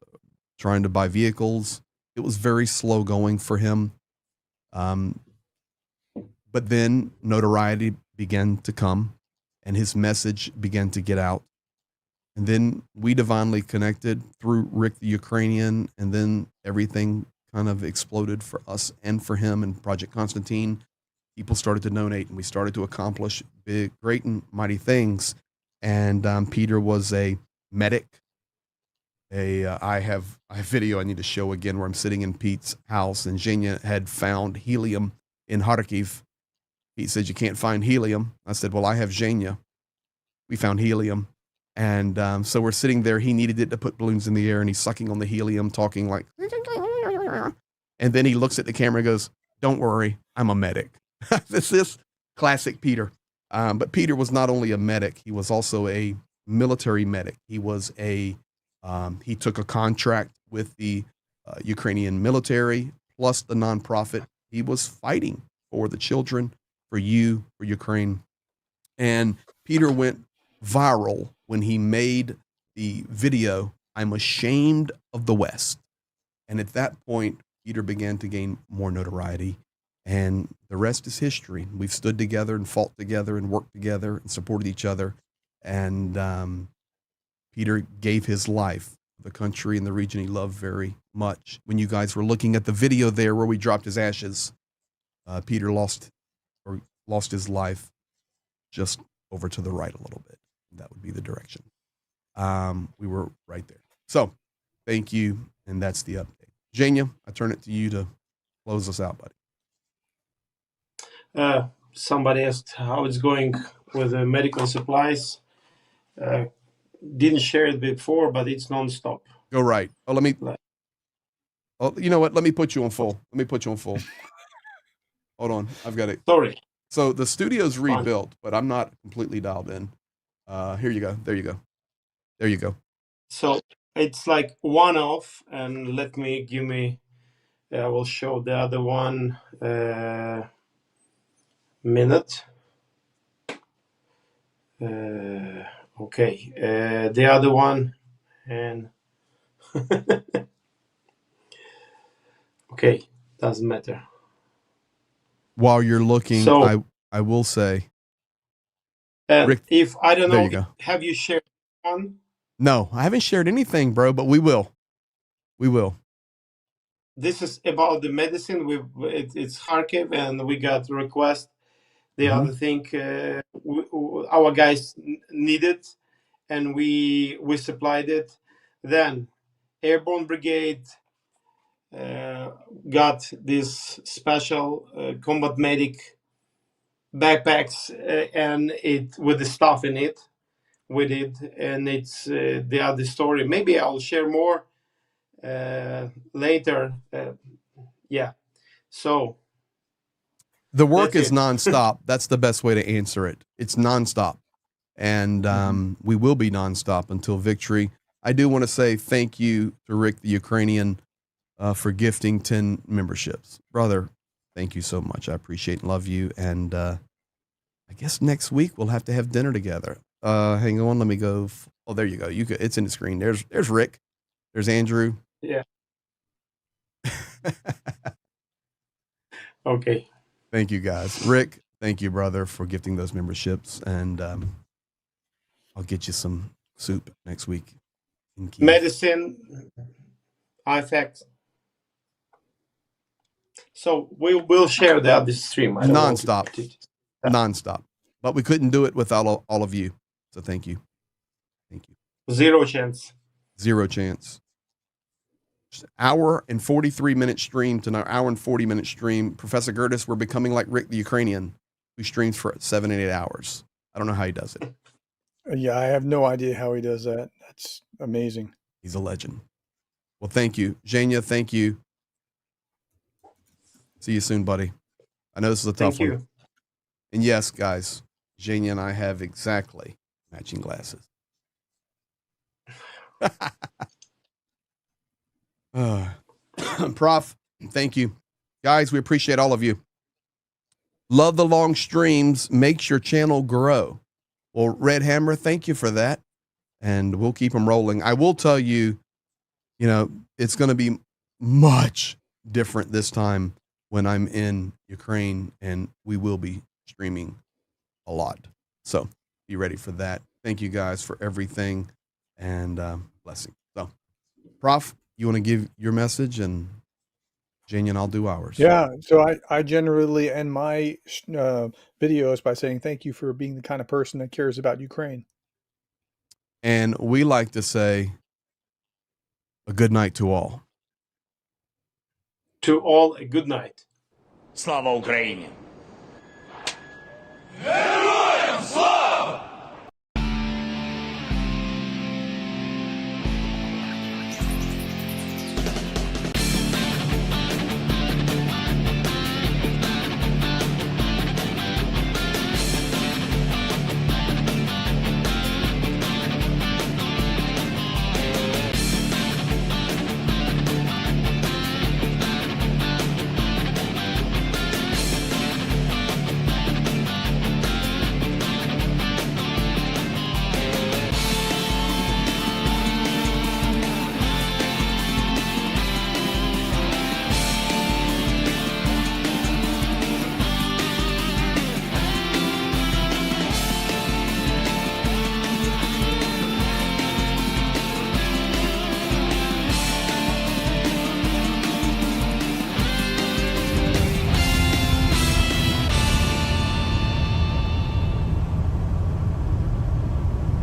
trying to buy vehicles. It was very slow going for him. But then notoriety began to come, and his message began to get out. And then we divinely connected through Rick the Ukrainian, and then everything kind of exploded for us and for him and Project Konstantin. People started to donate, and we started to accomplish big, great, and mighty things. And Peter was a medic. I have a video I need to show again where I'm sitting in Pete's house, and Zhenya had found helium in Kharkiv. Pete said, "You can't find helium." I said, "Well, I have Zhenya." We found helium. And so we're sitting there. He needed it to put balloons in the air, and he's sucking on the helium, talking like, and then he looks at the camera and goes, "Don't worry, I'm a medic." This is classic Peter. But Peter was not only a medic, he was also a military medic. He was he took a contract with the Ukrainian military plus the nonprofit. He was fighting for the children, for you, for Ukraine. And Peter went viral when he made the video, "I'm Ashamed of the West." And at that point, Peter began to gain more notoriety. And the rest is history. We've stood together and fought together and worked together and supported each other. And Peter gave his life for the country and the region he loved very much. When you guys were looking at the video there where we dropped his ashes, Peter lost his life just over to the right a little bit. That would be the direction. We were right there. So thank you. And that's the update. Zhenya, I turn it to you to close us out, buddy. Somebody asked how it's going with the medical supplies. Didn't share it before, but it's nonstop. Go right. You know what? Let me put you on full. Hold on. I've got it. Sorry. So the studio's rebuilt, but I'm not completely dialed in. Here you go. There you go. So it's like one off, and I will show the other one minute. Okay, the other one, and okay, doesn't matter. While you're looking, so, I will say, Rick, if I don't know, you go. Have you shared one? No, I haven't shared anything, bro, but we will. This is about the medicine. It's Kharkiv, and we got a request. The other thing our guys needed, and we supplied it. Then Airborne Brigade got this special combat medic backpacks, and it with the stuff in it. We did, and it's the other story. Maybe I'll share more later. Yeah. So the work is nonstop. That's the best way to answer it. It's nonstop. And we will be nonstop until victory. I do want to say thank you to Rick, the Ukrainian, for gifting 10 memberships. Brother, thank you so much. I appreciate and love you. And I guess next week we'll have to have dinner together. Hang on, let me go. Oh, there you go. It's in the screen. There's Rick. There's Andrew. Yeah. Okay. Thank you, guys. Rick, thank you, brother, for gifting those memberships. And I'll get you some soup next week. Medicine, effect. So we'll share the other stream. Nonstop. But we couldn't do it without all of you. So thank you. Zero chance. Hour and 43-minute stream to our hour and 40-minute stream. Professor Gerdes, we're becoming like Rick the Ukrainian, who streams for 7 and 8 hours. I don't know how he does it. Yeah, I have no idea how he does that. That's amazing. He's a legend. Well, thank you. Zhenya, thank you. See you soon, buddy. I know this is a tough one. And yes, guys, Zhenya and I have exactly matching glasses. Prof, thank you. Guys, we appreciate all of you. Love the long streams. Makes your channel grow. Well, Red Hammer, thank you for that. And we'll keep them rolling. I will tell you, it's going to be much different this time when I'm in Ukraine, and we will be streaming a lot. So be ready for that. Thank you guys for everything, and blessing. So, Prof, you want to give your message? And Zhenya and I'll do ours. Yeah, so I generally end my videos by saying thank you for being the kind of person that cares about Ukraine. And we like to say a good night to all. To all, a good night. Слава Україні!